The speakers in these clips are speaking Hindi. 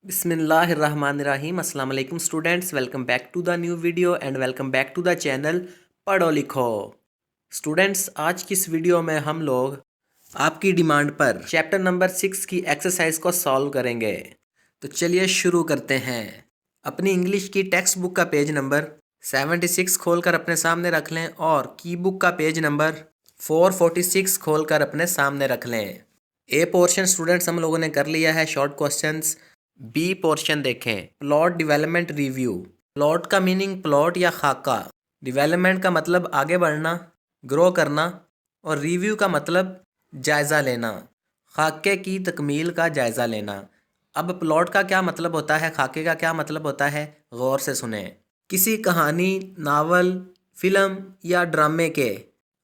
बिस्मिल्लाहिर्रहमानिर्रहीम। अस्सलाम वालेकुम students, welcome back to the new video and welcome back to the channel Padho Likho. Students, आज की इस वीडियो में हम लोग आपकी डिमांड पर चैप्टर नंबर 6 की एक्सरसाइज को सॉल्व करेंगे। तो चलिए शुरू करते हैं। अपनी इंग्लिश की टेक्स्ट बुक का पेज नंबर 76 खोलकर अपने सामने रख लें और की बुक का पेज नंबर 446 खोलकर अपने सामने रख लें। ए पोर्शन स्टूडेंट्स हम लोगों ने कर लिया है, शॉर्ट क्वेश्चंस। बी पोर्शन देखें, प्लॉट डेवलपमेंट रिव्यू। प्लॉट का मीनिंग प्लॉट या खाका, डेवलपमेंट का मतलब आगे बढ़ना, ग्रो करना, और रिव्यू का मतलब जायज़ा लेना, खाके की तकमील का जायज़ा लेना। अब प्लॉट का क्या मतलब होता है, खाके का क्या मतलब होता है, गौर से सुने। किसी कहानी, नावल, फिल्म या ड्रामे के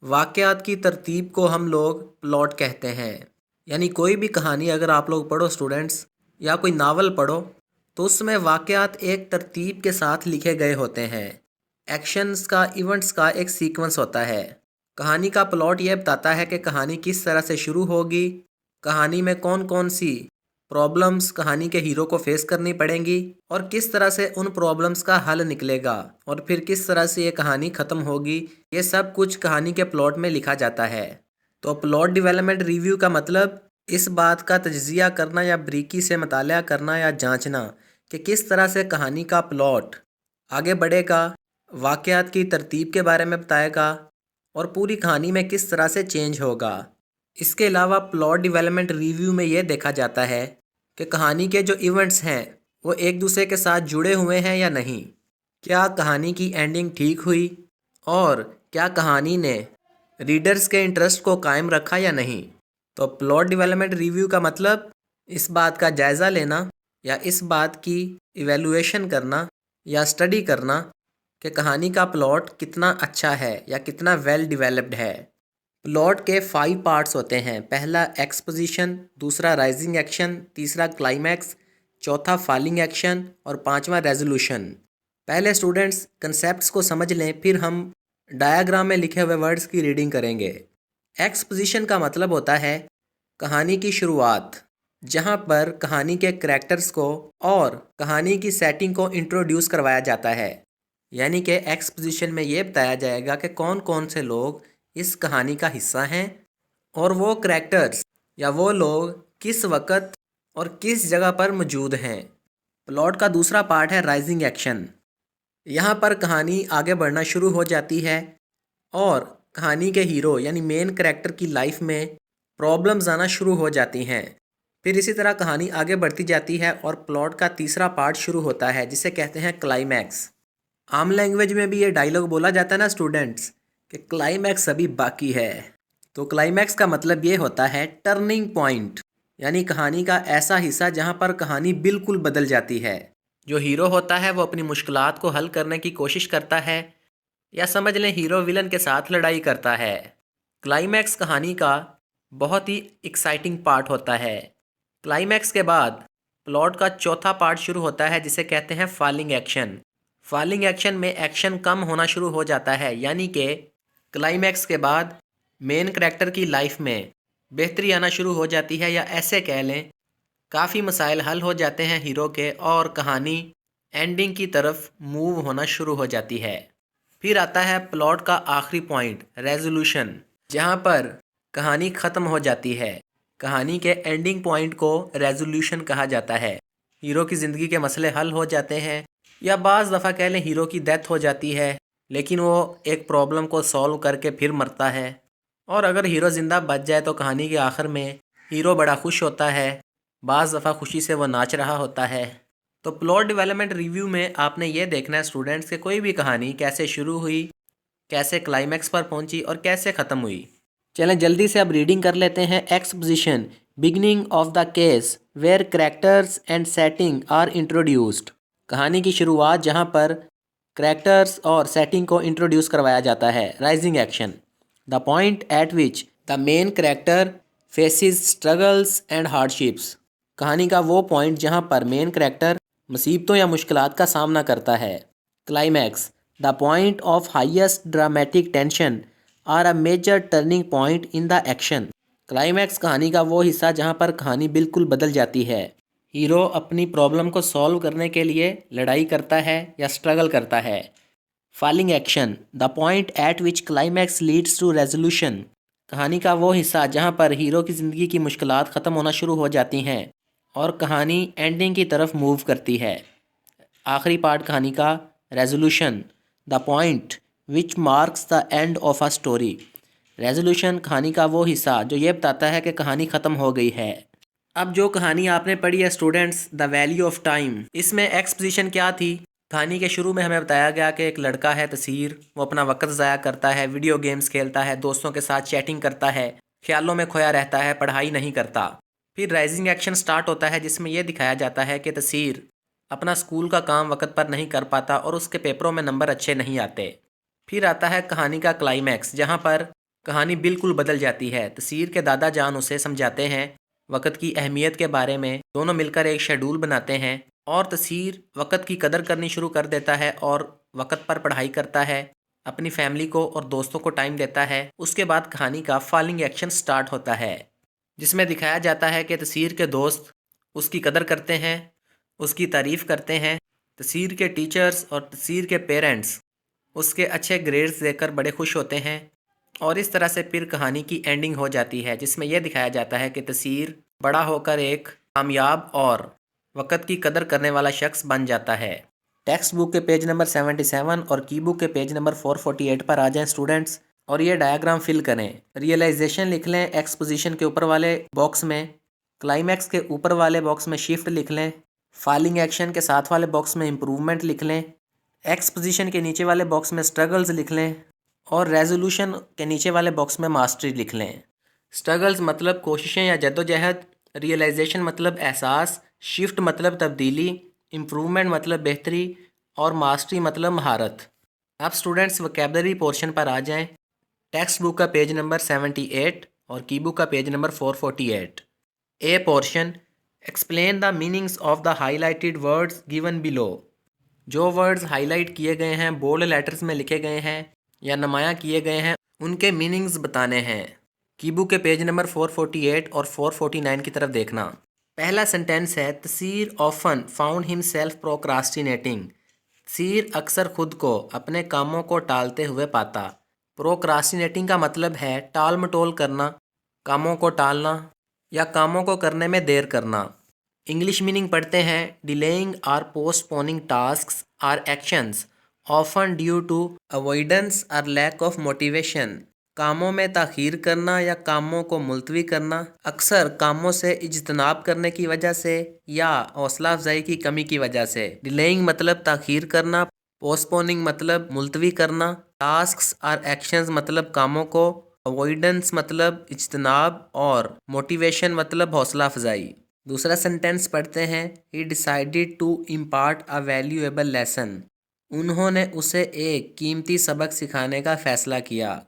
वाक़यात की तरतीब को हम लोग प्लॉट कहते हैं। यानी कोई भी कहानी अगर आप लोग पढ़ो स्टूडेंट्स, या कोई नावल पढ़ो, तो उसमें वाक़यात एक तरतीब के साथ लिखे गए होते हैं। एक्शंस का, इवेंट्स का एक सीक्वेंस होता है। कहानी का प्लॉट यह बताता है कि कहानी किस तरह से शुरू होगी, कहानी में कौन कौन सी प्रॉब्लम्स कहानी के हीरो को फेस करनी पड़ेंगी और किस तरह से उन प्रॉब्लम्स का हल निकलेगा, और फिर किस तरह से ये कहानी ख़त्म होगी। ये सब कुछ कहानी के प्लॉट में लिखा जाता है। तो प्लॉट डेवलपमेंट रिव्यू का मतलब इस बात का तज्ज़िया करना या बारीकी से मताला करना या जांचना कि किस तरह से कहानी का प्लॉट आगे बढ़ेगा, वाक़यात की तरतीब के बारे में बताएगा और पूरी कहानी में किस तरह से चेंज होगा। इसके अलावा प्लॉट डेवलपमेंट रिव्यू में ये देखा जाता है कि कहानी के जो इवेंट्स हैं वो एक दूसरे के साथ जुड़े हुए हैं या नहीं, क्या कहानी की एंडिंग ठीक हुई, और क्या कहानी ने रीडर्स के इंटरेस्ट को कायम रखा या नहीं। तो प्लॉट डेवलपमेंट रिव्यू का मतलब इस बात का जायज़ा लेना या इस बात की इवैल्यूएशन करना या स्टडी करना कि कहानी का प्लॉट कितना अच्छा है या कितना वेल डेवलप्ड है। प्लॉट के 5 पार्ट्स होते हैं। पहला एक्सपोजिशन, दूसरा राइजिंग एक्शन, तीसरा क्लाइमैक्स, चौथा फॉलिंग एक्शन और पांचवा रेजोल्यूशन। पहले स्टूडेंट्स कंसेप्ट्स को समझ लें, फिर हम डायग्राम में लिखे हुए वर्ड्स की रीडिंग करेंगे। एक्सपोजिशन का मतलब होता है कहानी की शुरुआत, जहां पर कहानी के करैक्टर्स को और कहानी की सेटिंग को इंट्रोड्यूस करवाया जाता है। यानी कि एक्सपोजिशन में ये बताया जाएगा कि कौन कौन से लोग इस कहानी का हिस्सा हैं और वो करैक्टर्स या वो लोग किस वक्त और किस जगह पर मौजूद हैं। प्लॉट का दूसरा पार्ट है राइजिंग एक्शन। यहाँ पर कहानी आगे बढ़ना शुरू हो जाती है और कहानी के हीरो यानी मेन करैक्टर की लाइफ में प्रॉब्लम्स आना शुरू हो जाती हैं। फिर इसी तरह कहानी आगे बढ़ती जाती है और प्लॉट का तीसरा पार्ट शुरू होता है, जिसे कहते हैं क्लाइमैक्स। आम लैंग्वेज में भी ये डायलॉग बोला जाता है ना स्टूडेंट्स, कि क्लाइमैक्स अभी बाकी है। तो क्लाइमैक्स का मतलब ये होता है टर्निंग पॉइंट, यानी कहानी का ऐसा हिस्सा जहाँ पर कहानी बिल्कुल बदल जाती है। जो हीरो होता है वो अपनी मुश्किलात को हल करने की कोशिश करता है, या समझ लें हीरो विलन के साथ लड़ाई करता है। क्लाइमैक्स कहानी का बहुत ही एक्साइटिंग पार्ट होता है। क्लाइमैक्स के बाद प्लॉट का चौथा पार्ट शुरू होता है, जिसे कहते हैं फॉलिंग एक्शन। फॉलिंग एक्शन में एक्शन कम होना शुरू हो जाता है, यानी कि क्लाइमैक्स के बाद मेन करैक्टर की लाइफ में बेहतरी आना शुरू हो जाती है, या ऐसे कह लें काफ़ी मसाइल हल हो जाते हैं हीरो के और कहानी एंडिंग की तरफ मूव होना शुरू हो जाती है। फिर आता है प्लॉट का आखिरी पॉइंट, रेजोल्यूशन, जहाँ पर कहानी ख़त्म हो जाती है। कहानी के एंडिंग पॉइंट को रेजोल्यूशन कहा जाता है। हीरो की ज़िंदगी के मसले हल हो जाते हैं, या बाज़ दफ़ा कह लें हीरो की डेथ हो जाती है, लेकिन वो एक प्रॉब्लम को सॉल्व करके फिर मरता है। और अगर हीरो ज़िंदा बच जाए तो कहानी के आखिर में हीरो बड़ा खुश होता है, बाज़ दफ़ा खुशी से वो नाच रहा होता है। तो प्लॉट डेवलपमेंट रिव्यू में आपने ये देखना है स्टूडेंट्स कि कोई भी कहानी कैसे शुरू हुई, कैसे क्लाइमैक्स पर पहुंची और कैसे ख़त्म हुई। चलें जल्दी से अब रीडिंग कर लेते हैं। Exposition, beginning of the case where characters and setting are introduced. कहानी की शुरुआत जहां पर करैक्टर्स और सेटिंग को इंट्रोड्यूस करवाया जाता है। Rising action, the point at which the main character faces struggles and hardships. कहानी का वो पॉइंट जहां पर मेन करैक्टर मुसीबतों या मुश्किलात का सामना करता है। Climax, the point of highest dramatic tension or a major turning point in the action. Climax कहानी का वो हिस्सा जहां पर कहानी बिल्कुल बदल जाती है। हीरो अपनी प्रॉब्लम को सॉल्व करने के लिए लड़ाई करता है या स्ट्रगल करता है। Falling action, the point at which climax leads to resolution. कहानी का वो हिस्सा जहाँ पर हीरो की ज़िंदगी की मुश्किलात ख़त्म होना शुरू हो जाती हैं और कहानी एंडिंग की तरफ मूव करती है। आखिरी पार्ट कहानी का, resolution, the point which marks the end of a story. Resolution कहानी का वो हिस्सा जो ये बताता है कि कहानी ख़त्म हो गई है। अब जो कहानी आपने पढ़ी है students, the value of time, इसमें एक्सपोजिशन क्या थी? कहानी के शुरू में हमें बताया गया कि एक लड़का है तसीर, वो अपना वक्त ज़ाया करता है, वीडियो गेम्स खेलता है, दोस्तों के साथ चैटिंग करता है, ख्यालों में खोया रहता है, पढ़ाई नहीं करता। फिर राइजिंग एक्शन स्टार्ट होता है जिसमें यह दिखाया जाता है कि तसीर अपना स्कूल का काम वक्त पर नहीं कर पाता और उसके पेपरों में नंबर अच्छे नहीं आते। फिर आता है कहानी का क्लाइमैक्स जहाँ पर कहानी बिल्कुल बदल जाती है। तसीर के दादा जान उसे समझाते हैं वक़्त की अहमियत के बारे में, दोनों मिलकर एक शेड्यूल बनाते हैं और तसीर वक़्त की कदर करनी शुरू कर देता है और वक़्त पर पढ़ाई करता है, अपनी फैमिली को और दोस्तों को टाइम देता है। उसके बाद कहानी का फॉलिंग एक्शन स्टार्ट होता है जिसमें दिखाया जाता है कि तसीर के दोस्त उसकी कदर करते हैं, उसकी तारीफ़ करते हैं। तसीर के टीचर्स और तसीर के पेरेंट्स उसके अच्छे ग्रेड्स देकर बड़े खुश होते हैं और इस तरह से फिर कहानी की एंडिंग हो जाती है जिसमें यह दिखाया जाता है कि तसीर बड़ा होकर एक कामयाब और वक़्त की कदर करने वाला शख्स बन जाता है। टेक्स्ट बुक के पेज नंबर 77 और की बुक के पेज नंबर 448 पर आ जाएं स्टूडेंट्स और ये डायग्राम फिल करें। रियलाइजेशन लिख लें एक्सपोजिशन के ऊपर वाले बॉक्स में, क्लाइमैक्स के ऊपर वाले बॉक्स में शिफ्ट लिख लें, फॉलिंग एक्शन के साथ वाले बॉक्स में इम्प्रूवमेंट लिख लें, एक्सपोजिशन के नीचे वाले बॉक्स में स्ट्रगल्स लिख लें और रेजोल्यूशन के नीचे वाले बॉक्स में मास्टरी लिख लें। स्ट्रगल्स मतलब कोशिशें या जद्दोजहद, रियलाइजेशन मतलब एहसास, शिफ्ट मतलब तब्दीली, इम्प्रूवमेंट मतलब बेहतरी और मास्टरी मतलब महारत। अब स्टूडेंट्स वोकैबलरी पोर्शन पर आ जाएं। टेक्स्ट बुक का पेज नंबर 78 और की बुक का page number 448। A portion, explain the meanings of the highlighted words given below. जो वर्ड्स हाईलाइट किए गए हैं, बोल्ड लेटर्स में लिखे गए हैं या नुमायाँ किए गए हैं, उनके मीनिंग्स बताने हैं। कीबू के पेज नंबर 448 और 449 की तरफ देखना। पहला सेंटेंस है, तसीर ऑफन फाउंड हिमसेल्फ प्रोक्रास्टिनेटिंग। तसीर अक्सर खुद को अपने कामों को टालते हुए पाता। प्रोक्रास्टिनेटिंग का मतलब है टाल मटोल करना, कामों को टालना या कामों को करने में देर करना। इंग्लिश मीनिंग पढ़ते हैं, delaying or postponing tasks or actions often due to avoidance और लैक ऑफ मोटिवेशन। कामों में ताख़ीर करना या कामों को मुलतवी करना अक्सर कामों से इज्तनाब करने की वजह से या हौसला अफजाई की कमी की वजह से। डिलेइंग मतलब ताख़ीर करना, पोस्टपोनिंग मतलब मुलतवी करना, टास्क्स और एक्शंस मतलब कामों को, अवॉइडेंस मतलब इज्तनाब और मोटिवेशन मतलब हौसला अफजाई। दूसरा सेंटेंस पढ़ते हैं, he decided to impart a valuable lesson. उन्होंने उसे एक कीमती सबक सिखाने का फ़ैसला किया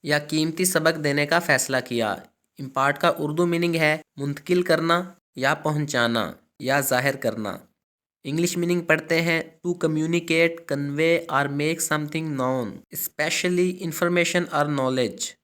या कीमती सबक देने का फ़ैसला किया। इम्पार्ट का उर्दू मीनिंग है मुंतकिल करना या पहुंचाना या ज़ाहिर करना। इंग्लिश मीनिंग पढ़ते हैं, टू कम्युनिकेट, कन्वे और make something known, specially information और नॉलेज।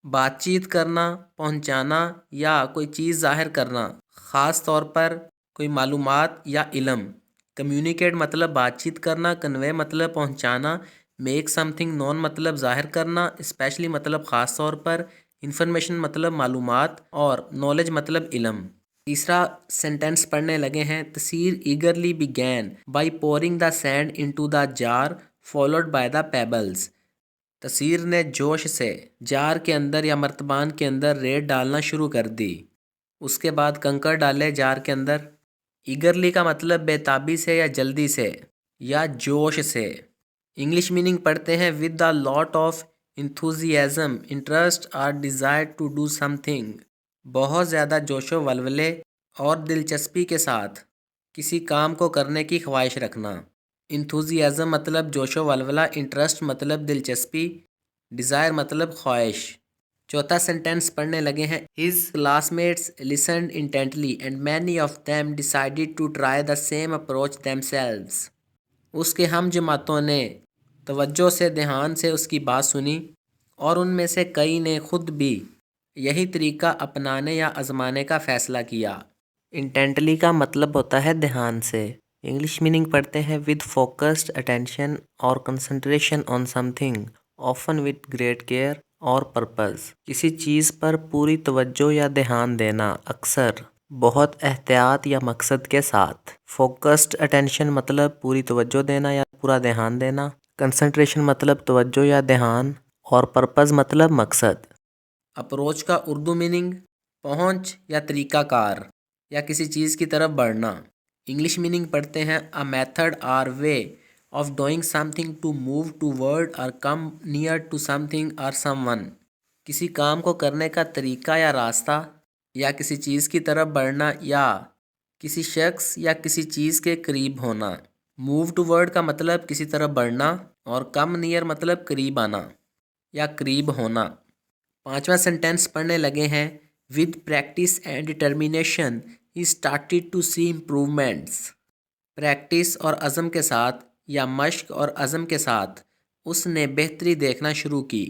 बातचीत करना, पहुंचाना या कोई चीज़ ज़ाहिर करना, ख़ास तौर पर कोई मालूमात या इल्म। कम्युनिकेट मतलब बातचीत करना, कन्वे मतलब पहुंचाना, मेक समथिंग नोन मतलब ज़ाहिर करना, स्पेशली मतलब ख़ास तौर पर, इंफॉर्मेशन मतलब मालूमात और नॉलेज मतलब इल्म। तीसरा सेंटेंस पढ़ने लगे हैं, Taseer eagerly began by pouring the sand into the jar followed by the pebbles. Taseer ने जोश से जार के अंदर या मर्तबान के अंदर रेत डालना शुरू कर दी, उसके बाद कंकड़ डाले जार के अंदर। ईगरली का मतलब बेताबी से या जल्दी से या जोश से। इंग्लिश मीनिंग पढ़ते हैं, with the lot of enthusiasm, interest और डिज़ायर टू डू समथिंग। बहुत ज़्यादा जोशो वल्वले और दिलचस्पी के साथ किसी काम को करने की ख्वाहिश रखना। इंथुजियाज्म मतलब जोशो वल्वला, इंटरेस्ट मतलब दिलचस्पी, डिज़ायर मतलब ख्वाहिश। चौथा सेंटेंस पढ़ने लगे हैं, his classmates listened intently and many of them decided to try the same approach themselves. उसके हम जमातों ने तवज्जो से, ध्यान से उसकी बात सुनी और उनमें से कई ने खुद भी यही तरीका अपनाने या आजमाने का फ़ैसला किया। इंटेंटली का मतलब होता है ध्यान से। इंग्लिश मीनिंग पढ़ते हैं विद फोकस्ड अटेंशन और concentration on something, often with great care और पर्पस। किसी चीज़ पर पूरी तवज्जो या ध्यान देना, अक्सर बहुत एहतियात या मकसद के साथ। फोकस्ड अटेंशन मतलब पूरी तवज्जो देना या पूरा ध्यान देना। कंसंट्रेशन मतलब तवज्जो या ध्यान, और पर्पस मतलब मकसद। अप्रोच का उर्दू मीनिंग पहुंच या तरीकाकार या किसी चीज़ की तरफ बढ़ना। इंग्लिश मीनिंग पढ़ते हैं a method or way of doing something to move toward और कम नियर टू समथिंग और समवन। किसी काम को करने का तरीका या रास्ता, या किसी चीज़ की तरफ बढ़ना, या किसी शख्स या किसी चीज़ के करीब होना। मूव टूवर्ड का मतलब किसी तरफ बढ़ना, और कम नियर मतलब करीब आना या करीब होना। पांचवा सेंटेंस पढ़ने लगे हैं। With practice and determination he started to see improvements. Practice और अज़म के साथ या मश्क और अज़म के साथ उसने बेहतरी देखना शुरू की।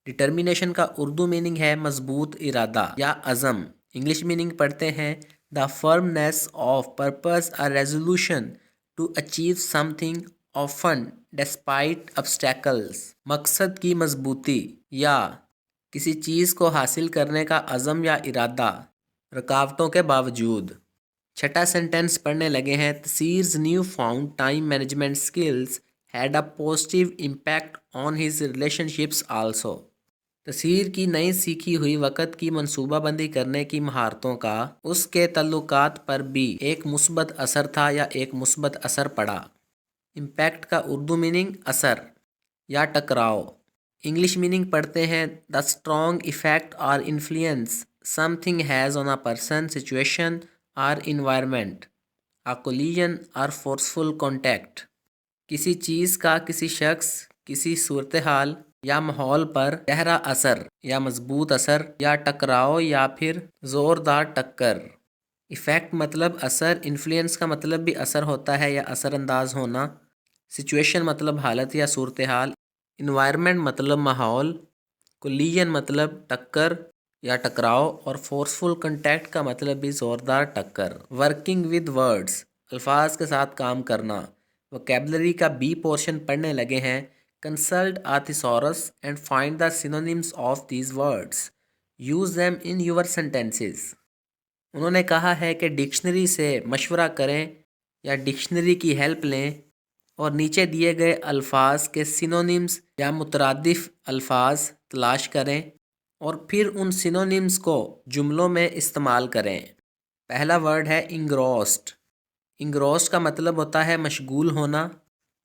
डिटर्मिनेशन का उर्दू मीनिंग है मजबूत इरादा या अज़म। इंग्लिश मीनिंग पढ़ते हैं the firmness of purpose a resolution to achieve something often despite obstacles. मकसद की मजबूती या किसी चीज़ को हासिल करने का अज़म या इरादा, रुकावटों के बावजूद। छठा सेंटेंस पढ़ने लगे हैं। Taseer's new found time management skills had a positive impact on his relationships also. Taseer की नई सीखी हुई वक़्त की मनसूबाबंदी करने की महारतों का उसके तल्लुकात पर भी एक मुस्बत असर था या एक मुस्बत असर पड़ा। इम्पैक्ट का उर्दू मीनिंग असर या टकराव। इंग्लिश मीनिंग पढ़ते हैं द स्ट्रॉन्ग इफेक्ट और influence something has on a person, situation और इन्वायरमेंट। अ कोलिजन और फोर्सफुल कॉन्टैक्ट। किसी चीज़ का किसी शख्स, किसी सूरत हाल या माहौल पर गहरा असर या मजबूत असर, या टकराव या फिर ज़ोरदार टक्कर। इफ़ेक्ट मतलब असर, इन्फ्लुएंस का मतलब भी असर होता है या असरअंदाज होना। सिचुएशन मतलब हालत या सूरत हाल। इन्वायरमेंट मतलब माहौल। कोलिजन मतलब टक्कर या टकराव, और फोर्सफुल कंटैक्ट का मतलब भी ज़ोरदार टक्कर। वर्किंग विद वर्ड्स, अल्फाज के साथ काम करना। वोकेबलरी का बी पोर्शन पढ़ने लगे हैं। Consult a thesaurus and find the synonyms of these words, use them in your sentences. उन्होंने कहा है कि डिक्शनरी से मशवरा करें या डिक्शनरी की हेल्प लें और नीचे दिए गए अल्फाज के सिनोनिम्स या मुतरादिफ अल्फाज तलाश करें और फिर उन सिनोनिम्स को जुमलों में इस्तेमाल करें। पहला वर्ड है इंग्रॉस्ड। इंग्रॉस्ड का मतलब होता है मशगूल होना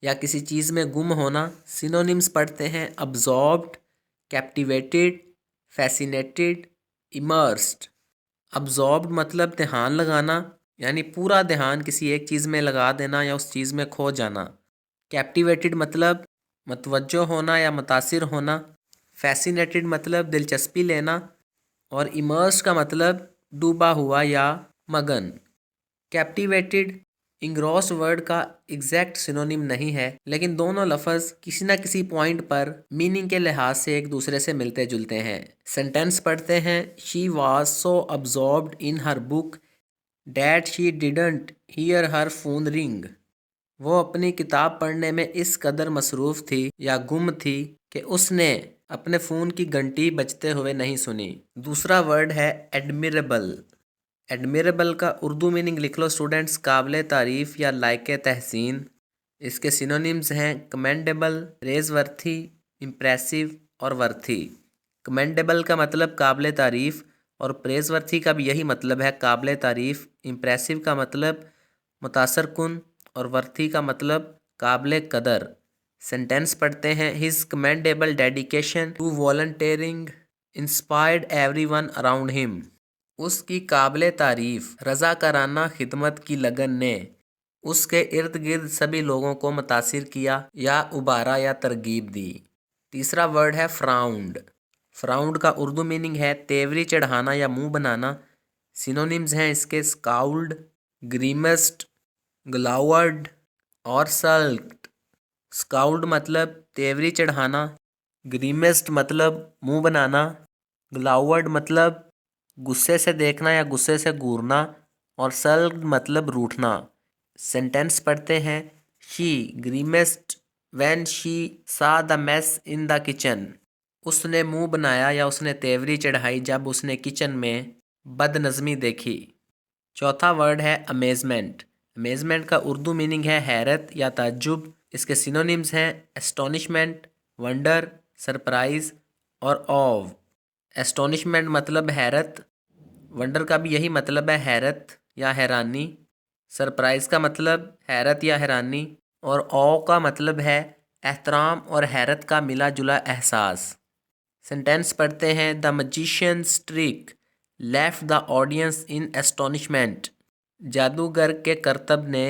या किसी चीज़ में गुम होना। सिनोनिम्स पढ़ते हैं absorbed, captivated, fascinated, immersed. Absorbed मतलब ध्यान लगाना, यानी पूरा ध्यान किसी एक चीज़ में लगा देना या उस चीज़ में खो जाना। कैप्टिवेटेड मतलब मतवज्जो होना या मुतासिर होना। फैसिनेटेड मतलब दिलचस्पी लेना, और इमर्स का मतलब डूबा हुआ या मगन। कैप्टिवेटेड इंग्रॉस वर्ड का एग्जैक्ट सिनोनिम नहीं है, लेकिन दोनों लफ्ज़ किसी न किसी पॉइंट पर मीनिंग के लिहाज से एक दूसरे से मिलते जुलते हैं। सेंटेंस पढ़ते हैं। She was so absorbed in her book that she didn't here her phone ring. वो अपनी किताब पढ़ने में इस कदर मसरूफ़ थी या गुम थी कि उसने अपने फ़ोन की घंटी बजते हुए नहीं सुनी। दूसरा वर्ड है एडमिरेबल। एडमिरेबल का उर्दू मीनिंग लिख लो स्टूडेंट्स, काबिल तारीफ़ या लायक तहसीन। इसके सिनोनिम्स हैं कमेंडेबल, प्रेज़वर्थी, इम्प्रेसिव और वर्थी। कमेंडेबल का मतलब काबिल तारीफ़, और प्रेज़वर्थी का भी यही मतलब है, काबिल तारीफ़। इम्प्रेसिव का मतलब मुतासर कुन, और वर्थी का मतलब काबिल कदर। सेंटेंस पढ़ते हैं। His commendable dedication to volunteering inspired everyone around him. उसकी काबिल तारीफ़ रज़ाकाराना खिदमत की लगन ने उसके इर्द गिर्द सभी लोगों को मुतासिर किया या उबारा या तरगीब दी। तीसरा वर्ड है फ्राउंड। फ्राउंड का उर्दू मीनिंग है तेवरी चढ़ाना या मुंह बनाना। सिनोनिम्स हैं इसके स्काउल्ड, ग्रीमस्ड, ग्लावर्ड और सल्क्ड। स्काउल्ड मतलब तेवरी चढ़ाना, ग्रीमेस्ट मतलब मुंह बनाना, ग्लावर्ड मतलब गुस्से से देखना या गुस्से से घूरना, और सल्ग मतलब रूठना। सेंटेंस पढ़ते हैं। शी ग्रीमेस्ड व्हेन शी सा the mess in the kitchen. उसने मुंह बनाया या उसने तेवरी चढ़ाई जब उसने किचन में बदनज़मी देखी। चौथा वर्ड है अमेजमेंट। अमेजमेंट का उर्दू मीनिंग है हैरत या ताज्जुब। इसके सिनोनिम्स हैं एस्टोनिशमेंट, वंडर, सरप्राइज और ऑव। एस्टोनिशमेंट मतलब हैरत, वंडर का भी यही मतलब है हैरत या हैरानी, सरप्राइज का मतलब हैरत या हैरानी और ऑ का मतलब है एहतराम और हैरत का मिला जुला एहसास। सेंटेंस पढ़ते हैं। The magicians trick left the audience in astonishment. जादूगर के करतब ने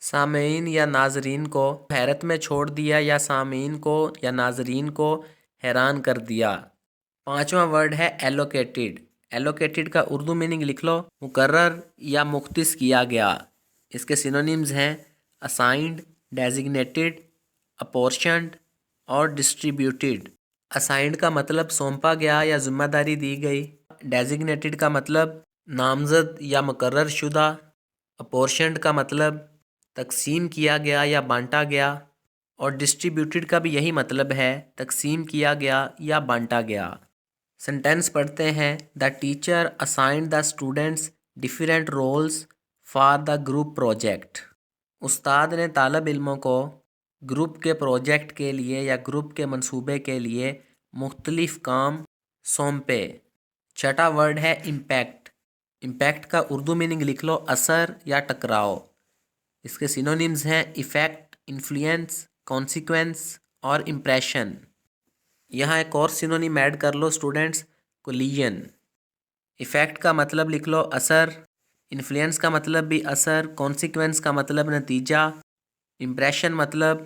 सामीन या नाजरीन को हैरत में छोड़ दिया या सामीन को या नाजरीन को हैरान कर दिया। पांचवा वर्ड है एलोकेटेड। एलोकेटेड का उर्दू मीनिंग लिख लो, मुकर्रर या मुख्तिस किया गया। इसके सिनोनिम्स हैं असाइंड, डेजिग्नेटेड, अपोर्शन्ड और डिस्ट्रीब्यूटेड। असाइंड का मतलब सौंपा गया या जिम्मेदारी दी गई। डेजिग्नेटेड का मतलब नामजद या मुकर्रर शुदा। अपोर्शन्ड का मतलब तकसीम किया गया या बांटा गया और डिस्ट्रीब्यूटेड का भी यही मतलब है, तकसीम किया गया या बांटा गया। सेंटेंस पढ़ते हैं। The teacher assigned the students different roles for the group project. उस्ताद ने तालब इल्मों को ग्रुप के प्रोजेक्ट के लिए या ग्रुप के मंसूबे के लिए मुख्तलिफ काम सौंपे। छठा वर्ड है इम्पैक्ट। इम्पैक्ट का उर्दू मीनिंग लिख लो, असर या टकराव। इसके सिनोनिम्स हैं इफ़ेक्ट, इन्फ्लुएंस, कॉन्सिक्वेंस और इम्प्रेशन। यहाँ एक और सिनोनिम ऐड कर लो स्टूडेंट्स, कोलिजन। इफ़ेक्ट का मतलब लिख लो असर, इन्फ्लुएंस का मतलब भी असर, कॉन्सिक्वेंस का मतलब नतीजा, इम्प्रेशन मतलब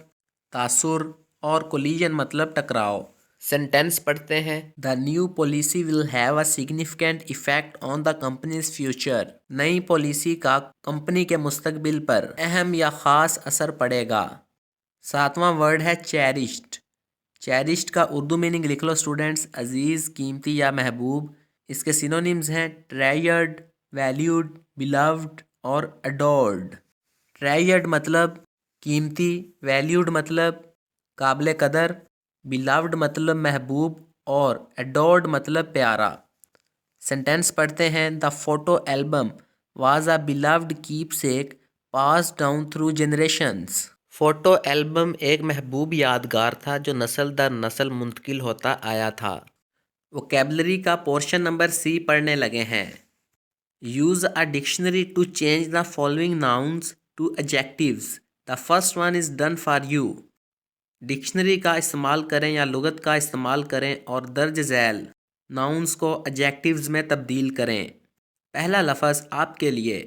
तासुर और कोलिजन मतलब टकराव। सेंटेंस पढ़ते हैं। The new policy will have a significant effect on the companies future. नई पॉलिसी का कंपनी के मुस्तकबिल पर अहम या ख़ास असर पड़ेगा। सातवां वर्ड है चेरिश्ड। चेरिश्ड का उर्दू मीनिंग लिख लो स्टूडेंट्स, अजीज़, कीमती या महबूब। इसके सिनोनिम्स हैं ट्रेयर्ड, वैल्यूड, बिलव्ड और अडोर्ड। ट्रेयर्ड मतलब कीमती, वैल्यूड मतलब काबिल कदर, बिलव्ड मतलब महबूब और एडोर्ड मतलब प्यारा। सेंटेंस पढ़ते हैं। The photo album was a beloved keepsake pass down through generations. Photo album एक महबूब यादगार था जो नस्ल दर नस्ल मुंतकिल होता आया था। वोकैबलरी का पोर्शन नंबर सी पढ़ने लगे हैं। Use a dictionary to change the following nouns to adjectives. The first one is done for you. Dictionary का इस्तेमाल करें या लुगत का इस्तेमाल करें और दर्ज झैल नाउन्स को एडजेक्टिव्स में तब्दील करें। पहला लफ्ज़ आपके लिए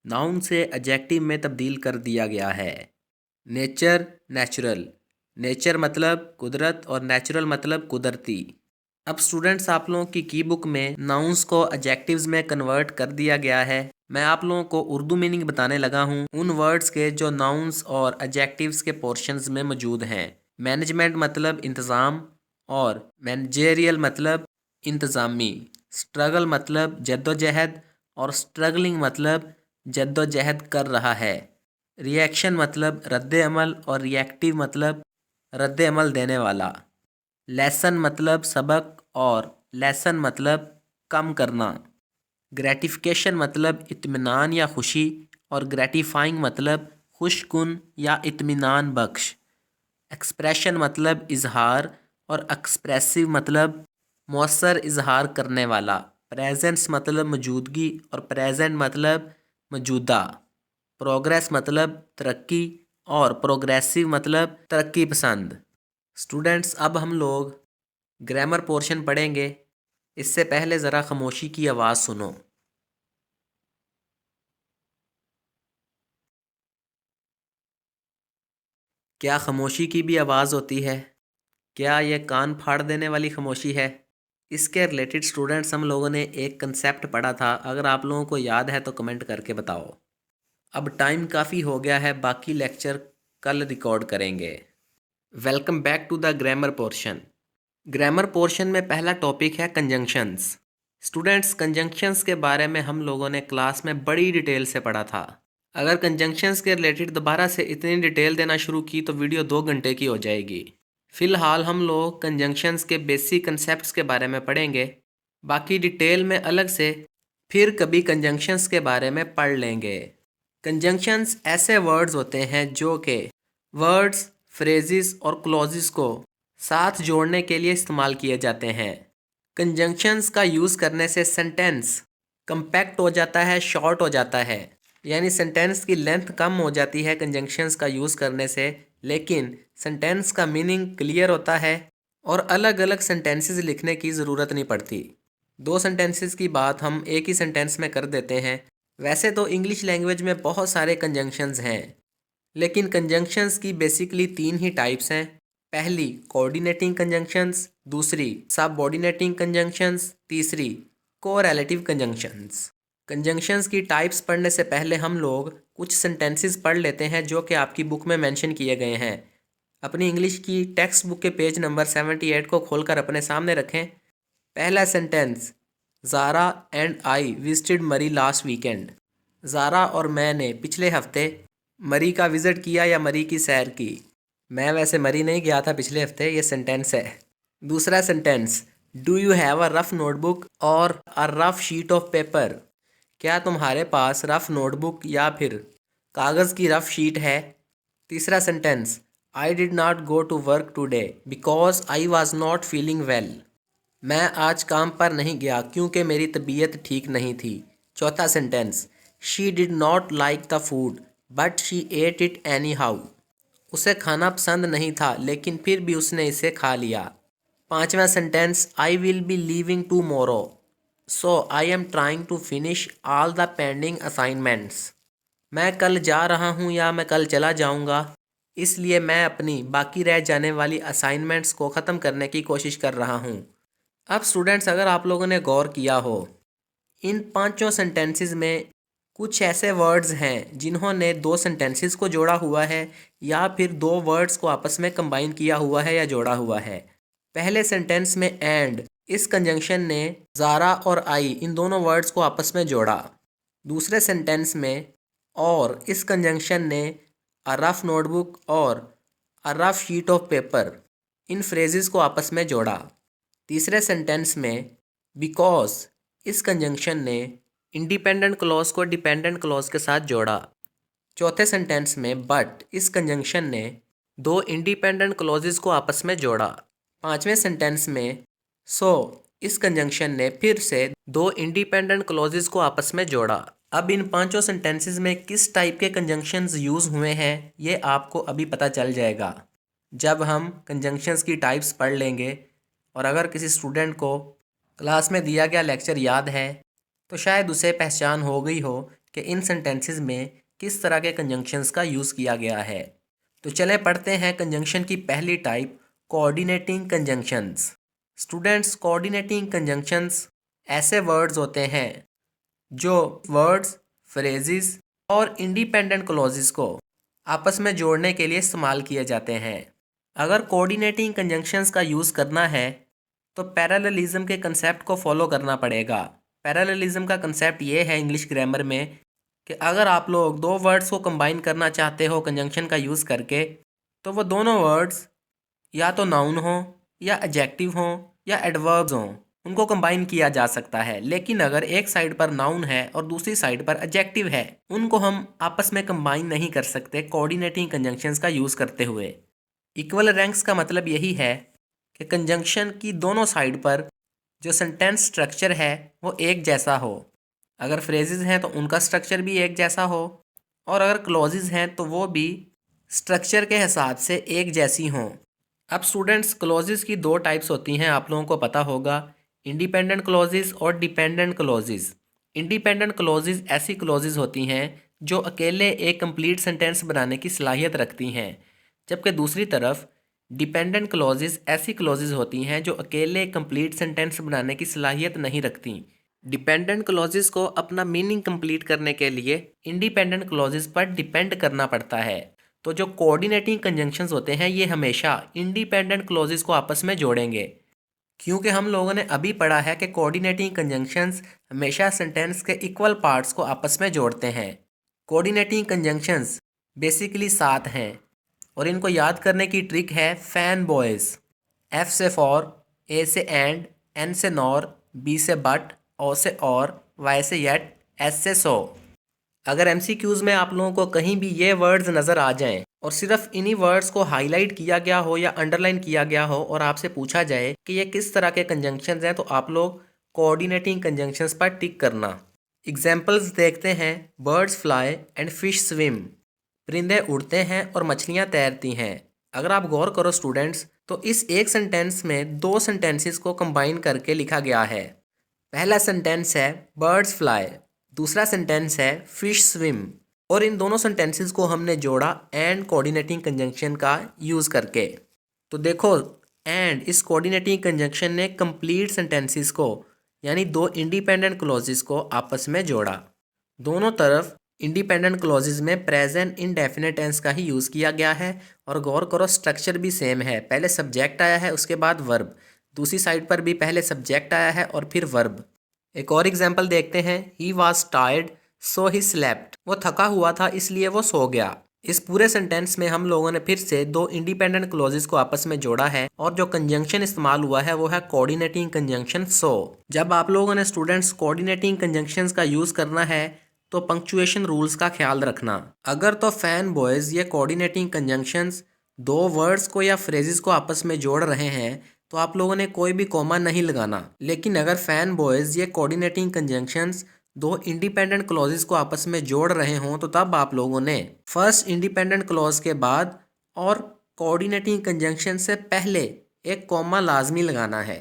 नाउन से एडजेक्टिव में तब्दील कर दिया गया है। Nature, natural. नेचर मतलब कुदरत और नेचुरल मतलब कुदरती। अब स्टूडेंट्स आप लोगों की बुक में नाउन्स को एडजेक्टिव्स में कन्वर्ट कर दिया गया है। मैं आप लोगों को उर्दू मीनिंग बताने लगा हूँ उन वर्ड्स के जो नाउन्स और एडजेक्टिव्स के पोर्शंस में मौजूद हैं। मैनेजमेंट मतलब इंतज़ाम और मैनेजेरियल मतलब इंतज़ामी। स्ट्रगल मतलब जद्दोजहद और स्ट्रगलिंग मतलब जद्दोजहद कर रहा है। रिएक्शन मतलब रद्द अमल और रिएक्टिव मतलब रद्द अमल देने वाला। लेसन मतलब सबक और लेसन मतलब कम करना। ग्रेटिफिकेशन मतलब इत्मीनान या खुशी और ग्रेटिफाइंग मतलब खुशकुन या इत्मीनान बख्श। एक्सप्रेशन मतलब इजहार और एक्सप्रेसिव मतलब मौसर इजहार करने वाला। प्रेजेंस मतलब मौजूदगी और प्रेजेंट मतलब मौजूदा। प्रोग्रेस मतलब तरक्की और प्रोग्रेसिव मतलब तरक्की पसंद। स्टूडेंट्स अब हम लोग ग्रामर पोर्शन पढ़ेंगे। इससे पहले ज़रा खामोशी की आवाज़ सुनो। क्या खामोशी की भी आवाज़ होती है? क्या ये कान फाड़ देने वाली खामोशी है? इसके रिलेटेड स्टूडेंट्स हम लोगों ने एक कंसेप्ट पढ़ा था, अगर आप लोगों को याद है तो कमेंट करके बताओ। अब टाइम काफ़ी हो गया है, बाकी लेक्चर कल रिकॉर्ड करेंगे। Welcome back to the grammar portion. Grammar portion में पहला टॉपिक है कंजंक्शंस। स्टूडेंट्स, कंजंक्शंस के बारे में हम लोगों ने क्लास में बड़ी डिटेल से पढ़ा था। अगर कंजंक्शंस के रिलेटेड दोबारा से इतनी डिटेल देना शुरू की तो वीडियो 2 घंटे की हो जाएगी। फ़िलहाल हम लोग कंजंक्शंस के बेसिक कंसेप्ट्स के बारे में पढ़ेंगे, बाकी डिटेल में अलग से फिर कभी कंजंक्शंस के बारे में पढ़ लेंगे। कंजंक्शंस ऐसे वर्ड्स होते हैं जो कि वर्ड्स, फ्रेजेस और क्लॉजेस को साथ जोड़ने के लिए इस्तेमाल किए जाते हैं। कंजंक्शंस का यूज़ करने से सेंटेंस कम्पैक्ट हो जाता है, शॉर्ट हो जाता है, यानी सेंटेंस की लेंथ कम हो जाती है कंजंक्शंस का यूज़ करने से, लेकिन सेंटेंस का मीनिंग क्लियर होता है और अलग अलग सेंटेंसेस लिखने की ज़रूरत नहीं पड़ती। 2 सेंटेंसेस की बात हम एक ही सेंटेंस में कर देते हैं। वैसे तो इंग्लिश लैंग्वेज में बहुत सारे कंजंक्शंस हैं, लेकिन कंजंक्शंस की बेसिकली 3 ही टाइप्स हैं। पहली कोऑर्डिनेटिंग कंजंक्शंस, दूसरी सबऑर्डिनेटिंग कंजंक्शंस, तीसरी कोरिलेटिव कंजंक्शंस। कंजंक्शंस की टाइप्स पढ़ने से पहले हम लोग कुछ सेंटेंसेस पढ़ लेते हैं जो कि आपकी बुक में मेंशन किए गए हैं। अपनी इंग्लिश की टेक्स्ट बुक के पेज नंबर 78 को खोलकर अपने सामने रखें। पहला sentence, Zara and I visited Murree last weekend. Zara और मैंने पिछले हफ्ते मरी का विज़िट किया या मरी की सैर की। मैं वैसे मरी नहीं गया था पिछले हफ्ते, ये सेंटेंस है। दूसरा sentence, do you have a rough notebook और a rough sheet of paper. क्या तुम्हारे पास रफ नोटबुक या फिर कागज़ की रफ शीट है। तीसरा sentence, I did not go to work today because I was not feeling well. मैं आज काम पर नहीं गया क्योंकि मेरी तबीयत ठीक नहीं थी। चौथा sentence, she did not like the food but she at it any how. उसे खाना पसंद नहीं था लेकिन फिर भी उसने इसे खा लिया। पांचवा sentence, I will be leaving tomorrow so I am trying to finish all the pending assignments. मैं कल जा रहा हूँ या मैं कल चला जाऊँगा, इसलिए मैं अपनी बाकी रह जाने वाली असाइनमेंट्स को ख़त्म करने की कोशिश कर रहा हूँ। अब स्टूडेंट्स, अगर आप लोगों ने गौर किया हो, इन 5 सेंटेंसेस में कुछ ऐसे वर्ड्स हैं जिन्होंने 2 सेंटेंसेस को जोड़ा हुआ है या फिर 2 वर्ड्स को आपस में कंबाइन किया हुआ है या जोड़ा हुआ है। पहले सेंटेंस में एंड, इस कंजंक्शन ने ज़ारा और आई इन दोनों वर्ड्स को आपस में जोड़ा। दूसरे सेंटेंस में और, इस कंजंक्शन ने अ रफ नोटबुक और a rough sheet of paper in phrases को आपस में जोड़ा। तीसरे सेंटेंस में बिकॉज, इस कंजंक्शन ने इंडिपेंडेंट क्लॉज को डिपेंडेंट क्लॉज के साथ जोड़ा। चौथे सेंटेंस में बट, इस कंजंक्शन ने 2 इंडिपेंडेंट क्लॉजेस को आपस में जोड़ा। पांचवें सेंटेंस में सो, इस कंजंक्शन ने फिर से 2 इंडिपेंडेंट क्लॉजेस को आपस में जोड़ा। अब इन 5 सेंटेंसेस में किस टाइप के कंजंक्शंस यूज़ हुए हैं ये आपको अभी पता चल जाएगा जब हम कंजंक्शंस की टाइप्स पढ़ लेंगे। और अगर किसी स्टूडेंट को क्लास में दिया गया लेक्चर याद है तो शायद उसे पहचान हो गई हो कि इन सेंटेंसेस में किस तरह के कंजंक्शंस का यूज़ किया गया है। तो चले पढ़ते हैं कंजंक्शन की पहली type, coordinating conjunctions. Students, coordinating conjunctions ऐसे वर्ड्स होते हैं जो वर्ड्स, फ्रेजेस और इंडिपेंडेंट क्लॉजेस को आपस में जोड़ने के लिए इस्तेमाल किए जाते हैं। अगर कोऑर्डिनेटिंग कंजंक्शंस का यूज़ करना है तो पैरेललिज्म के कंसेप्ट को फॉलो करना पड़ेगा। पैरेललिज्म का कंसेप्ट ये है इंग्लिश ग्रामर में कि अगर आप लोग 2 वर्ड्स को कंबाइन करना चाहते हो कंजंक्शन का यूज़ करके, तो वो दोनों वर्ड्स या तो नाउन हो या एडजेक्टिव हो या एडवर्ब्स हों, उनको कंबाइन किया जा सकता है। लेकिन अगर एक साइड पर नाउन है और दूसरी साइड पर एडजेक्टिव है, उनको हम आपस में कंबाइन नहीं कर सकते कोऑर्डिनेटिंग कंजंक्शंस का यूज़ करते हुए। इक्वल रैंक्स का मतलब यही है कि कंजंक्शन की दोनों साइड पर जो सेंटेंस स्ट्रक्चर है वो एक जैसा हो। अगर फ्रेजेस हैं तो उनका स्ट्रक्चर भी एक जैसा हो, और अगर क्लॉजेस हैं तो वो भी स्ट्रक्चर के हिसाब से एक जैसी हों। अब स्टूडेंट्स, क्लॉजेस की 2 टाइप्स होती हैं, आप लोगों को पता होगा, इंडिपेंडेंट क्लॉजेस और डिपेंडेंट क्लॉजेस। इंडिपेंडेंट क्लॉजेस ऐसी क्लॉजेस होती हैं जो अकेले एक कंप्लीट सेंटेंस बनाने की सलाहियत रखती हैं, जबकि दूसरी तरफ डिपेंडेंट क्लॉजेस ऐसी क्लॉजेस होती हैं जो अकेले कंप्लीट सेंटेंस बनाने की सलाहियत नहीं रखती। डिपेंडेंट क्लॉजेस को अपना मीनिंग कंप्लीट करने के लिए इंडिपेंडेंट क्लॉजेस पर डिपेंड करना पड़ता है। तो जो कोऑर्डिनेटिंग कंजंक्शंस होते हैं ये हमेशा इंडिपेंडेंट क्लॉजेस को आपस में जोड़ेंगे, क्योंकि हम लोगों ने अभी पढ़ा है कि कोऑर्डिनेटिंग कंजंक्शंस हमेशा सेंटेंस के इक्वल पार्ट्स को आपस में जोड़ते हैं। कोऑर्डिनेटिंग कंजंक्शंस बेसिकली 7 हैं और इनको याद करने की ट्रिक है फैन बॉयज़। एफ से फॉर, ए से एंड, एन से नॉर, बी से बट, ओ से और, वाई से येट, एस से सो। अगर एमसीक्यूज़ में आप लोगों को कहीं भी ये वर्ड्स नज़र आ जाएं और सिर्फ इन्हीं वर्ड्स को हाईलाइट किया गया हो या अंडरलाइन किया गया हो और आपसे पूछा जाए कि ये किस तरह के कंजंक्शंस हैं, तो आप लोग कोऑर्डिनेटिंग कंजंक्शंस पर टिक करना। एग्जाम्पल्स देखते हैं। Birds fly and fish swim. परिंदे उड़ते हैं और मछलियाँ तैरती हैं। अगर आप गौर करो स्टूडेंट्स, तो इस एक सेंटेंस में दो सेंटेंसेस को कंबाइन करके लिखा गया है। पहला सेंटेंस है बर्ड्स फ्लाई, दूसरा सेंटेंस है फिश स्विम, और इन दोनों सेंटेंसेस को हमने जोड़ा एंड कोऑर्डिनेटिंग कंजंक्शन का यूज़ करके। तो देखो, एंड इस कोऑर्डिनेटिंग कंजंक्शन ने कंप्लीट सेंटेंसेस को यानी दो इंडिपेंडेंट क्लॉजेस को आपस में जोड़ा। दोनों तरफ इंडिपेंडेंट क्लॉजेस में प्रेजेंट इंडेफिनिट टेंस का ही यूज़ किया गया है। और गौर करो, स्ट्रक्चर भी सेम है। पहले सब्जेक्ट आया है, उसके बाद वर्ब। दूसरी साइड पर भी पहले सब्जेक्ट आया है और फिर वर्ब। एक और एग्जाम्पल देखते हैं। ही was tired so he slept. वो थका हुआ था इसलिए वो सो गया। इस पूरे सेंटेंस में हम लोगों ने फिर से दो इंडिपेंडेंट क्लॉजेस को आपस में जोड़ा है और जो कंजंक्शन इस्तेमाल हुआ है वो है कोऑर्डिनेटिंग कंजंक्शन सो। जब आप लोगों ने स्टूडेंट्स कोऑर्डिनेटिंग कंजंक्शंस का यूज करना है तो पंक्चुएशन रूल्स का ख्याल रखना। अगर तो फैन बॉयज ये कोऑर्डिनेटिंग कंजंक्शंस दो वर्ड्स को या फ्रेजेस को आपस में जोड़ रहे हैं तो आप लोगों ने कोई भी कॉमा नहीं लगाना। लेकिन अगर फैन बॉयज ये कोऑर्डिनेटिंग कंजंक्शंस दो इंडिपेंडेंट क्लॉजेस को आपस में जोड़ रहे हों तो तब आप लोगों ने फर्स्ट इंडिपेंडेंट क्लॉज के बाद और कोऑर्डिनेटिंग कंजंक्शन से पहले एक कॉमा लाजमी लगाना है।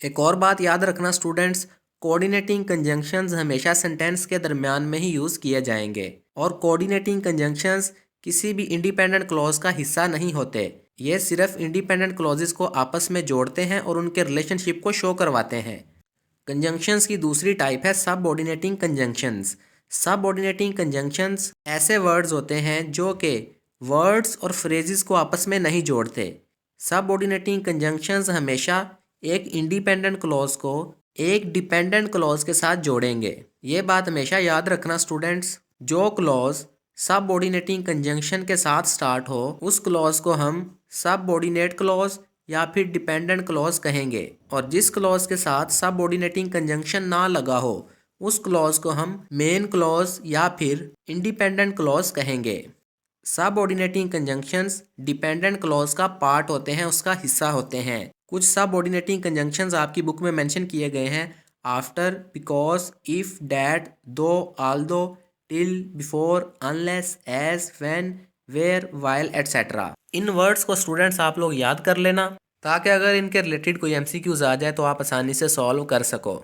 एक और बात याद रखना स्टूडेंट्स, कोऑर्डिनेटिंग कंजंक्शंस हमेशा सेंटेंस के दरमियान में ही यूज़ किए जाएंगे और कोऑर्डिनेटिंग कंजंक्शंस किसी भी इंडिपेंडेंट क्लॉज का हिस्सा नहीं होते। ये सिर्फ इंडिपेंडेंट क्लॉजेस को आपस में जोड़ते हैं और उनके रिलेशनशिप को शो करवाते हैं। कंजंक्शंस की दूसरी टाइप है सबऑर्डिनेटिंग कंजंक्शंस। सबऑर्डिनेटिंग कंजंक्शंस ऐसे वर्ड्स होते हैं जो कि वर्ड्स और फ्रेजेस को आपस में नहीं जोड़ते। सबऑर्डिनेटिंग कंजंक्शंस हमेशा एक इंडिपेंडेंट क्लॉज को एक डिपेंडेंट क्लॉज के साथ जोड़ेंगे। ये बात हमेशा याद रखना स्टूडेंट्स, जो क्लॉज सबऑर्डिनेटिंग कंजंक्शन के साथ स्टार्ट हो उस क्लॉज को हम सबऑर्डिनेट क्लॉज या फिर डिपेंडेंट क्लॉज कहेंगे, और जिस क्लॉज के साथ सबऑर्डिनेटिंग कंजंक्शन ना लगा हो उस क्लॉज को हम मेन क्लॉज या फिर इंडिपेंडेंट क्लॉज कहेंगे। सबऑर्डिनेटिंग कंजंक्शंस डिपेंडेंट क्लॉज का पार्ट होते हैं, उसका हिस्सा होते हैं। कुछ सबऑर्डिनेटिंग कंजंक्शंस आपकी बुक में मेंशन किए गए हैं। After, because, if, that, though, although, till, before, unless, as, when, where, while etcetera. इन वर्ड्स को स्टूडेंट्स आप लोग याद कर लेना ताकि अगर इनके रिलेटेड कोई एमसीक्यूज आ जाए तो आप आसानी से सॉल्व कर सको।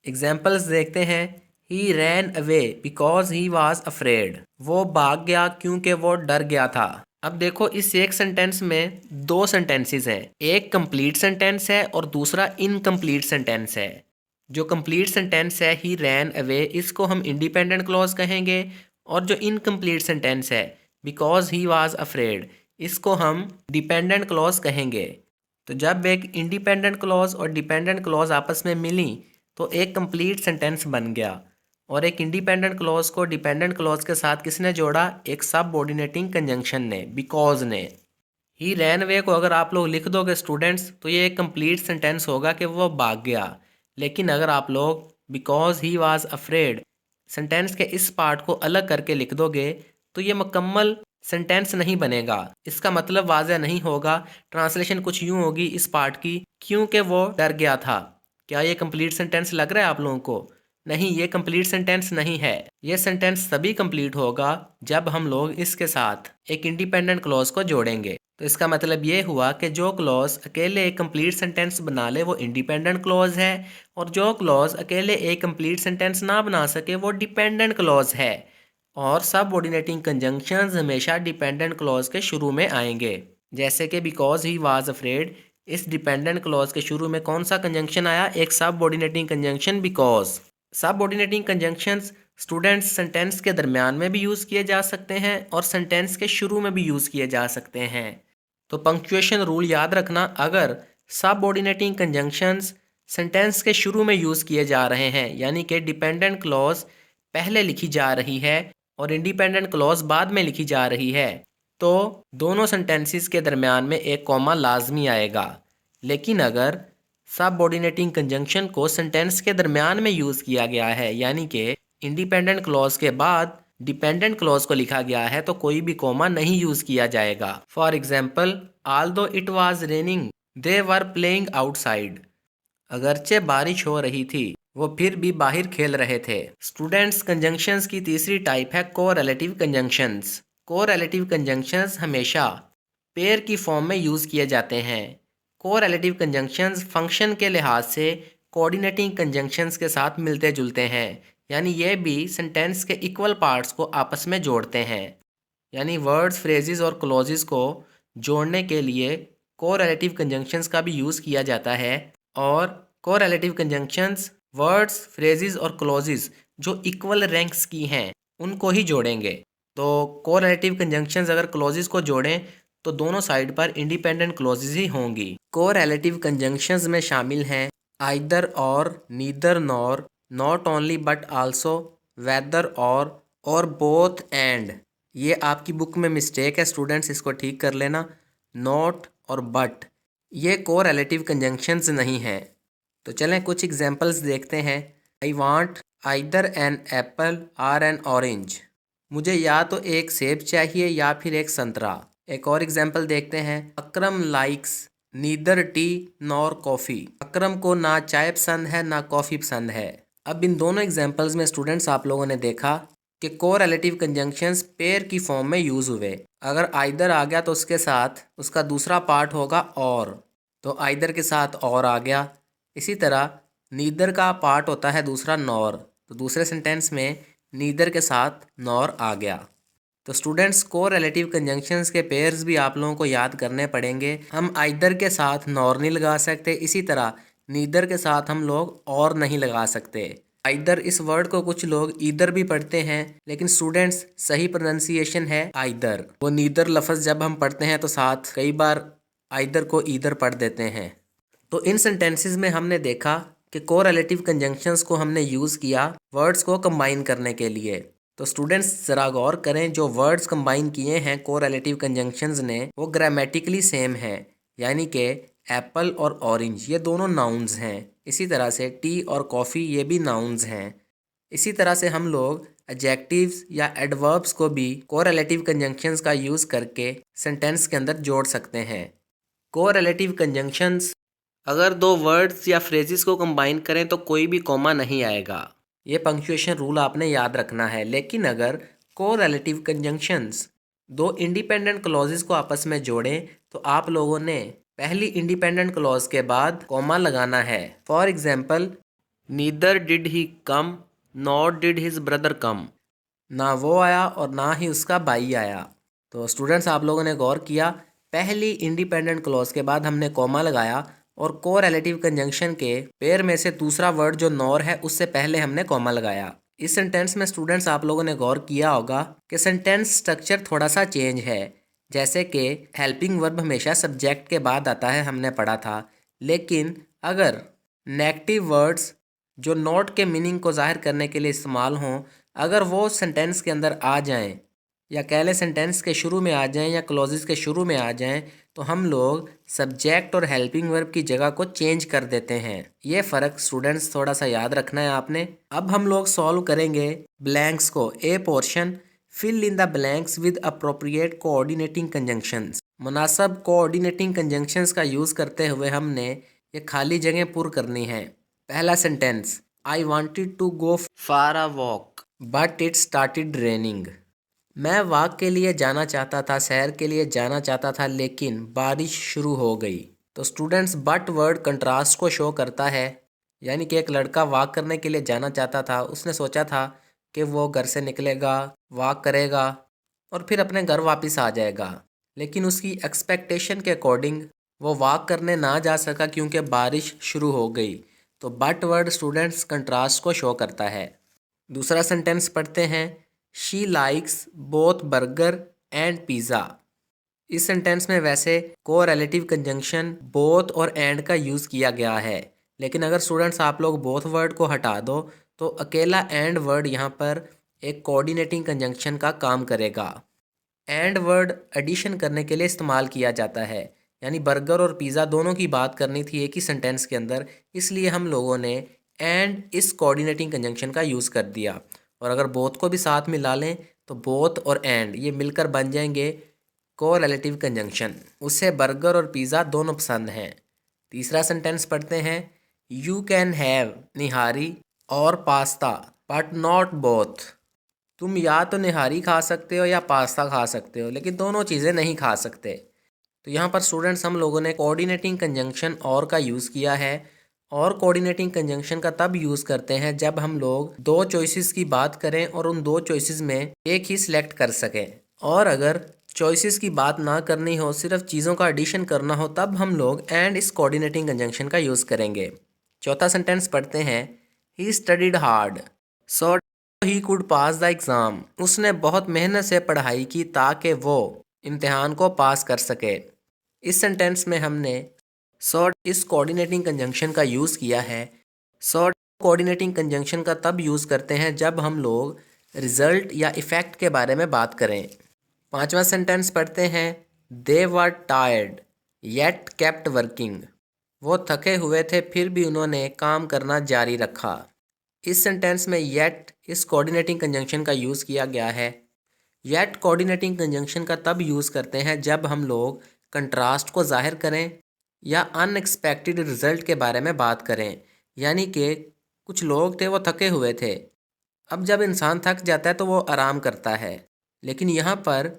एग्जाम्पल्स देखते हैं। He ran away because he was afraid. वो भाग गया क्योंकि वो डर गया था। अब देखो, इस एक सेंटेंस में दो सेंटेंसेस हैं, एक कंप्लीट सेंटेंस है और दूसरा इनकम्प्लीट सेंटेंस है। जो कंप्लीट सेंटेंस है ही रैन अवे, इसको हम इंडिपेंडेंट क्लॉज कहेंगे, और जो इनकम्प्लीट सेंटेंस है बिकॉज ही वॉज अफ्रेड, इसको हम डिपेंडेंट क्लॉज कहेंगे। तो जब एक इंडिपेंडेंट क्लॉज और डिपेंडेंट क्लॉज आपस में मिली तो एक कंप्लीट सेंटेंस बन गया, और एक इंडिपेंडेंट क्लॉज को डिपेंडेंट क्लॉज के साथ किसने जोड़ा? एक सबऑर्डिनेटिंग कंजंक्शन ने, बिकॉज ने। ही रैन अवे को अगर आप लोग लिख दोगे स्टूडेंट्स तो ये एक कंप्लीट सेंटेंस होगा कि वो भाग गया। लेकिन अगर आप लोग because he was afraid sentence के इस पार्ट को अलग करके लिख दोगे तो ये मुकम्मल सेंटेंस नहीं बनेगा, इसका मतलब वाज़ह नहीं होगा। ट्रांसलेशन कुछ यूँ होगी इस पार्ट की, क्योंकि वो डर गया था। क्या ये कंप्लीट सेंटेंस लग रहा है आप लोगों को? नहीं, ये कंप्लीट सेंटेंस नहीं है। ये सेंटेंस तभी कंप्लीट होगा जब हम लोग इसके साथ एक इंडिपेंडेंट क्लॉज को जोड़ेंगे। तो इसका मतलब ये हुआ कि जो क्लॉज अकेले एक कंप्लीट सेंटेंस बना ले वो इंडिपेंडेंट क्लॉज है, और जो क्लॉज अकेले एक कंप्लीट सेंटेंस ना बना सके वो डिपेंडेंट क्लॉज है। और सबऑर्डिनेटिंग कंजंक्शंस हमेशा डिपेंडेंट क्लॉज के शुरू में आएंगे। जैसे कि बिकॉज ही वाज अफ्रेड, इस डिपेंडेंट क्लॉज के शुरू में कौन सा कंजंक्शन आया? एक subordinating conjunction because. Subordinating conjunctions students sentence के दरमियान में भी यूज़ किए जा सकते हैं और सेंटेंस के शुरू में भी यूज़ किए जा सकते हैं। तो पंक्चुएशन रूल याद रखना, अगर सबऑर्डिनेटिंग कंजंक्शंस सेंटेंस के शुरू में यूज़ किए जा रहे हैं, यानी कि डिपेंडेंट क्लॉज पहले लिखी जा रही है और इंडिपेंडेंट क्लॉज बाद में लिखी जा रही है। तो दोनों सेंटेंसेस के दरमियान में एक कॉमा लाजमी आएगा। लेकिन अगर सबऑर्डिनेटिंग कंजंक्शन को सेंटेंस के दरमियान में यूज़ किया गया है, यानी कि इंडिपेंडेंट क्लॉज के बाद डिपेंडेंट क्लॉज को लिखा गया है, तो कोई भी कॉमा नहीं यूज़ किया जाएगा। For example, although it was raining they were playing outside. अगरचे बारिश हो रही थी, वो फिर भी बाहर खेल रहे थे। स्टूडेंट्स, कंजंक्शंस की तीसरी टाइप है कोरिलेटिव कंजंक्शंस। कोरिलेटिव कंजंक्शंस हमेशा पेयर की फॉर्म में यूज़ किए जाते हैं। कोरिलेटिव कंजंक्शंस फंक्शन के लिहाज से कोऑर्डिनेटिंग कंजंक्शंस के साथ मिलते जुलते हैं, यानी ये भी सेंटेंस के इक्वल पार्ट्स को आपस में जोड़ते हैं। यानी वर्ड्स, फ्रेजेस और क्लॉजेस को जोड़ने के लिए कोरिलेटिव कंजंक्शंस का भी यूज़ किया जाता है। और कोरिलेटिव कंजंक्शंस वर्ड्स, फ्रेजेस और क्लॉजेस जो इक्वल रैंक्स की हैं उनको ही जोड़ेंगे। तो कोरिलेटिव कंजंक्शंस अगर क्लॉजेस को जोड़ें तो दोनों साइड पर इंडिपेंडेंट क्लॉजेस ही होंगी। कोरिलेटिव कंजंक्शंस में शामिल हैं either or, neither nor, not only but also, whether or both and. ये आपकी बुक में मिस्टेक है स्टूडेंट्स, इसको ठीक कर लेना। नॉट और बट ये कोरिलेटिव कंजंक्शंस नहीं हैं। तो चलें कुछ एग्जांपल्स देखते हैं। I want either an apple और एन ऑरेंज। मुझे या तो एक सेब चाहिए या फिर एक संतरा। एक और एग्जांपल देखते हैं। Akram likes neither tea nor coffee. Akram को ना चाय पसंद है ना कॉफ़ी पसंद है। अब इन दोनों एग्जांपल्स में स्टूडेंट्स आप लोगों ने देखा कि कोरिलेटिव कंजंक्शंस पेयर की फॉर्म में यूज़ हुए। अगर आइदर आ गया तो उसके साथ उसका दूसरा पार्ट होगा और, तो आइदर के साथ और आ गया। इसी तरह नीदर का पार्ट होता है दूसरा नॉर, तो दूसरे सेंटेंस में नीदर के साथ नॉर आ गया। तो स्टूडेंट्स, कोरिलेटिव कंजंक्शंस के पेयर्स भी आप लोगों को याद करने पड़ेंगे। हम आइदर के साथ नॉर नहीं लगा सकते, इसी तरह नीदर के साथ हम लोग और नहीं लगा सकते। आइदर इस वर्ड को कुछ लोग ईदर भी पढ़ते हैं, लेकिन स्टूडेंट्स सही प्रोनाउंसिएशन है आइदर। वो नीदर लफ्ज़ जब हम पढ़ते हैं तो साथ कई बार आइदर को ईदर पढ़ देते हैं। तो इन सेंटेंसेस में हमने देखा कि कोरिलेटिव कंजंक्शंस को हमने यूज़ किया वर्ड्स को कंबाइन करने के लिए। तो स्टूडेंट्स ज़रा गौर करें, जो वर्ड्स कंबाइन किए हैं कोरिलेटिव कंजंक्शंस ने वो ग्रामेटिकली सेम है, यानी कि एप्पल और ऑरेंज ये दोनों नाउन्स हैं। इसी तरह से टी और कॉफ़ी ये भी नाउन्स हैं। इसी तरह से हम लोग एडजेक्टिव्स या एडवर्ब्स को भी कोरिलेटिव कंजंक्शंस का यूज़ करके सेंटेंस के अंदर जोड़ सकते हैं। कोरिलेटिव कंजंक्शंस अगर दो वर्ड्स या फ्रेजेस को कंबाइन करें तो कोई भी कॉमा नहीं आएगा। ये पंक्चुएशन रूल आपने याद रखना है। लेकिन अगर कोरिलेटिव कंजंक्शंस दो इंडिपेंडेंट क्लॉजेस को आपस में जोड़ें तो आप लोगों ने पहली इंडिपेंडेंट क्लॉज के बाद कॉमा लगाना है। For example, neither did he come not did his brother come. ना वो आया और ना ही उसका भाई आया। तो स्टूडेंट्स आप लोगों ने गौर किया, पहली इंडिपेंडेंट क्लॉज के बाद हमने कॉमा लगाया और कोरिलेटिव कंजंक्शन के पेयर में से दूसरा वर्ड जो नॉर है उससे पहले हमने कॉमा लगाया। इस सेंटेंस में स्टूडेंट्स आप लोगों ने गौर किया होगा कि सेंटेंस स्ट्रक्चर थोड़ा सा चेंज है। जैसे कि हेल्पिंग वर्ब हमेशा सब्जेक्ट के बाद आता है, हमने पढ़ा था। लेकिन अगर नेगेटिव वर्ड्स जो नॉट के मीनिंग को जाहिर करने के लिए इस्तेमाल हों, अगर वो सेंटेंस के अंदर आ जाएं, या कह लें सेंटेंस के शुरू में आ जाएं या क्लॉजेस के शुरू में आ जाएं, तो हम लोग सब्जेक्ट और हेल्पिंग वर्ब की जगह को चेंज कर देते हैं। ये फ़र्क स्टूडेंट्स थोड़ा सा याद रखना है आपने। अब हम लोग सॉल्व करेंगे ब्लैंक्स को। A portion, fill in the blanks with appropriate coordinating conjunctions. मुनासब कोऑर्डिनेटिंग कंजंक्शंस का यूज़ करते हुए हमने ये खाली जगह पुर करनी है। पहला sentence, I wanted to go for a walk but it started raining. मैं वॉक के लिए जाना चाहता था, सैर के लिए जाना चाहता था, लेकिन बारिश शुरू हो गई। तो स्टूडेंट्स, बट वर्ड कंट्रास्ट को शो करता है, यानी कि एक लड़का वॉक करने के लिए जाना चाहता था। उसने सोचा था कि वो घर से निकलेगा, वॉक करेगा और फिर अपने घर वापस आ जाएगा, लेकिन उसकी एक्सपेक्टेशन के अकॉर्डिंग वो वॉक करने ना जा सका क्योंकि बारिश शुरू हो गई। तो बट वर्ड स्टूडेंट्स कंट्रास्ट को शो करता है। दूसरा सेंटेंस पढ़ते हैं। She likes both burger and pizza. इस सेंटेंस में वैसे कोरिलेटिव कंजंक्शन बोथ और एंड का यूज़ किया गया है, लेकिन अगर स्टूडेंट्स आप लोग बोथ वर्ड को हटा दो तो अकेला एंड वर्ड यहाँ पर एक कोऑर्डिनेटिंग कंजंक्शन का काम करेगा। एंड वर्ड एडिशन करने के लिए इस्तेमाल किया जाता है, यानी बर्गर और पिज़्ज़ा दोनों की बात करनी थी एक ही सेंटेंस के अंदर, इसलिए हम लोगों ने एंड इस कोऑर्डिनेटिंग कंजंक्शन का यूज़ कर दिया। और अगर बोथ को भी साथ मिला लें तो बोथ और एंड ये मिलकर बन जाएंगे कोरिलेटिव कंजंक्शन। उसे बर्गर और पिज़्ज़ा दोनों पसंद हैं। तीसरा सेंटेंस पढ़ते हैं। यू कैन हैव निहारी और पास्ता बट नॉट बोथ। तुम या तो निहारी खा सकते हो या पास्ता खा सकते हो, लेकिन दोनों चीज़ें नहीं खा सकते। तो यहाँ पर स्टूडेंट्स हम लोगों ने कोऑर्डिनेटिंग कंजंक्शन और का यूज़ किया है। और कोऑर्डिनेटिंग कंजंक्शन का तब यूज़ करते हैं जब हम लोग दो चॉइसेस की बात करें और उन दो चॉइसेस में एक ही सिलेक्ट कर सकें। और अगर चॉइसेस की बात ना करनी हो, सिर्फ चीज़ों का एडिशन करना हो, तब हम लोग एंड इस कोऑर्डिनेटिंग कंजंक्शन का यूज़ करेंगे। चौथा सेंटेंस पढ़ते हैं। He studied hard so he could pass the exam. उसने बहुत मेहनत से पढ़ाई की ताकि वो इम्तिहान को पास कर सके। इस सेंटेंस में हमने सॉर्ट इस कोऑर्डिनेटिंग कंजंक्शन का यूज़ किया है। सॉर्ट कोऑर्डिनेटिंग कंजंक्शन का तब यूज़ करते हैं जब हम लोग रिज़ल्ट या इफ़ेक्ट के बारे में बात करें। पांचवा सेंटेंस पढ़ते हैं। They were tired yet kept working. वो थके हुए थे फिर भी उन्होंने काम करना जारी रखा। इस सेंटेंस में येट इस कोऑर्डिनेटिंग कंजंक्शन का यूज़ किया गया है। येट कोऑर्डिनेटिंग कंजंक्शन का तब यूज़ करते हैं जब हम लोग कंट्रास्ट को जाहिर करें या अनएक्सपेक्टेड रिज़ल्ट के बारे में बात करें। यानी कि कुछ लोग थे वो थके हुए थे। अब जब इंसान थक जाता है तो वो आराम करता है, लेकिन यहाँ पर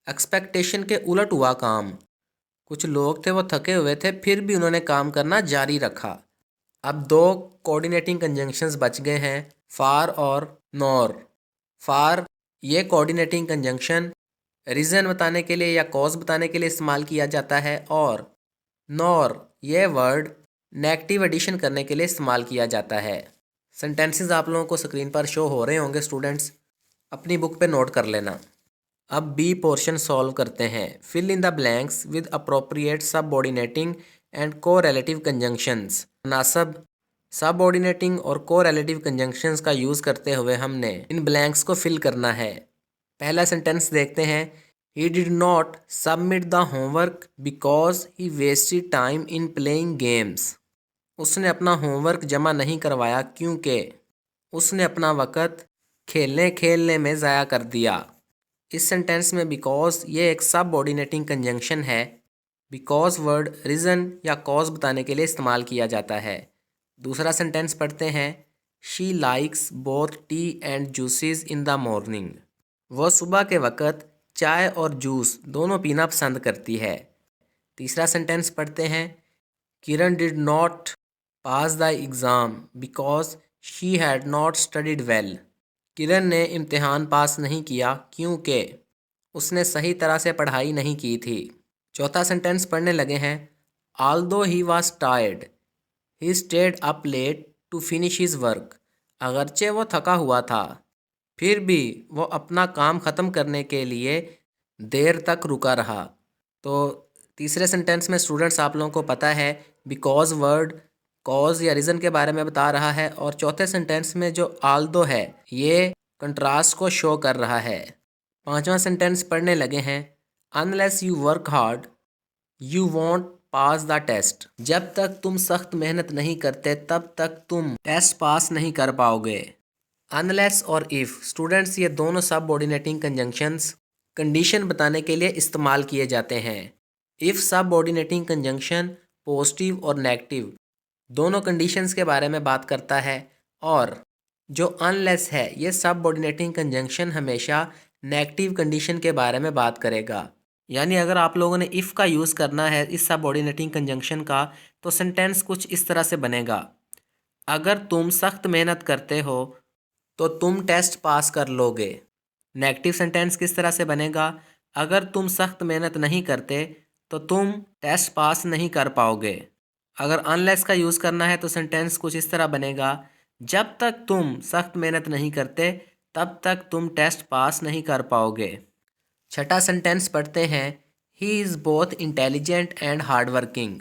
एक्सपेक्टेशन के उलट हुआ काम। कुछ लोग थे वो थके हुए थे फिर भी उन्होंने काम करना जारी रखा। अब दो कोऑर्डिनेटिंग कंजंक्शंस बच गए हैं, फार और नॉर। फार ये कोऑर्डिनेटिंग कंजंक्शन रीज़न बताने के लिए या कॉज बताने के लिए इस्तेमाल किया जाता है, और नॉर ये वर्ड नेगेटिव एडिशन करने के लिए इस्तेमाल किया जाता है। सेंटेंसेस आप लोगों को स्क्रीन पर शो हो रहे होंगे, स्टूडेंट्स अपनी बुक पे नोट कर लेना। अब बी पोर्शन सॉल्व करते हैं। Fill in the blanks with appropriate subordinating and correlative conjunctions. मुनासिब सबऑर्डिनेटिंग और कोरिलेटिव कंजंक्शंस का यूज़ करते हुए हमने इन ब्लैंक्स को फिल करना है। पहला सेंटेंस देखते हैं। He did not submit the homework because he wasted time in playing games. उसने अपना होमवर्क जमा नहीं करवाया क्योंकि उसने अपना वक़्त खेलने में ज़ाया कर दिया। इस सेंटेंस में बिकॉज ये एक सबऑर्डिनेटिंग कंजंक्शन है। बिकॉज वर्ड रीज़न या कॉज बताने के लिए इस्तेमाल किया जाता है। दूसरा सेंटेंस पढ़ते हैं। She likes both T and juices in the morning. वह सुबह के वक़्त चाय और जूस दोनों पीना पसंद करती है। तीसरा सेंटेंस पढ़ते हैं। Kiran did not pass the exam because she had not studied well. Kiran ने इम्तिहान पास नहीं किया क्योंकि उसने सही तरह से पढ़ाई नहीं की थी। चौथा सेंटेंस पढ़ने लगे हैं। Although he was tired he stayed up late to finish his work. अगरचे वो थका हुआ था फिर भी वो अपना काम ख़त्म करने के लिए देर तक रुका रहा। तो तीसरे सेंटेंस में स्टूडेंट्स आप लोगों को पता है बिकॉज वर्ड कॉज या रीज़न के बारे में बता रहा है, और चौथे सेंटेंस में जो आल्दो है ये कंट्रास्ट को शो कर रहा है। पांचवा सेंटेंस पढ़ने लगे हैं। Unless you work hard you won't pass the test. जब तक तुम सख्त मेहनत नहीं करते तब तक तुम टेस्ट पास नहीं कर पाओगे। अनलेस और इफ़ स्टूडेंट्स ये दोनों सबऑर्डिनेटिंग कंजंक्शंस कंडीशन बताने के लिए इस्तेमाल किए जाते हैं। इफ़ सबऑर्डिनेटिंग कंजंक्शन पॉजिटिव और नेगेटिव दोनों कंडीशंस के बारे में बात करता है, और जो अनलेस है ये सबऑर्डिनेटिंग कंजंक्शन हमेशा नेगेटिव कंडीशन के बारे में बात करेगा। यानी अगर आप लोगों ने इफ़ का यूज़ करना है इस सबऑर्डिनेटिंग कंजंक्शन का, तो सेंटेंस कुछ इस तरह से बनेगा। अगर तुम सख्त मेहनत करते हो तो तुम टेस्ट पास कर लोगे। नेगेटिव सेंटेंस किस तरह से बनेगा। अगर तुम सख्त मेहनत नहीं करते तो तुम टेस्ट पास नहीं कर पाओगे। अगर अनलेस का यूज़ करना है तो सेंटेंस कुछ इस तरह बनेगा। जब तक तुम सख्त मेहनत नहीं करते तब तक तुम टेस्ट पास नहीं कर पाओगे। छठा सेंटेंस पढ़ते हैं। He is both intelligent and hard working.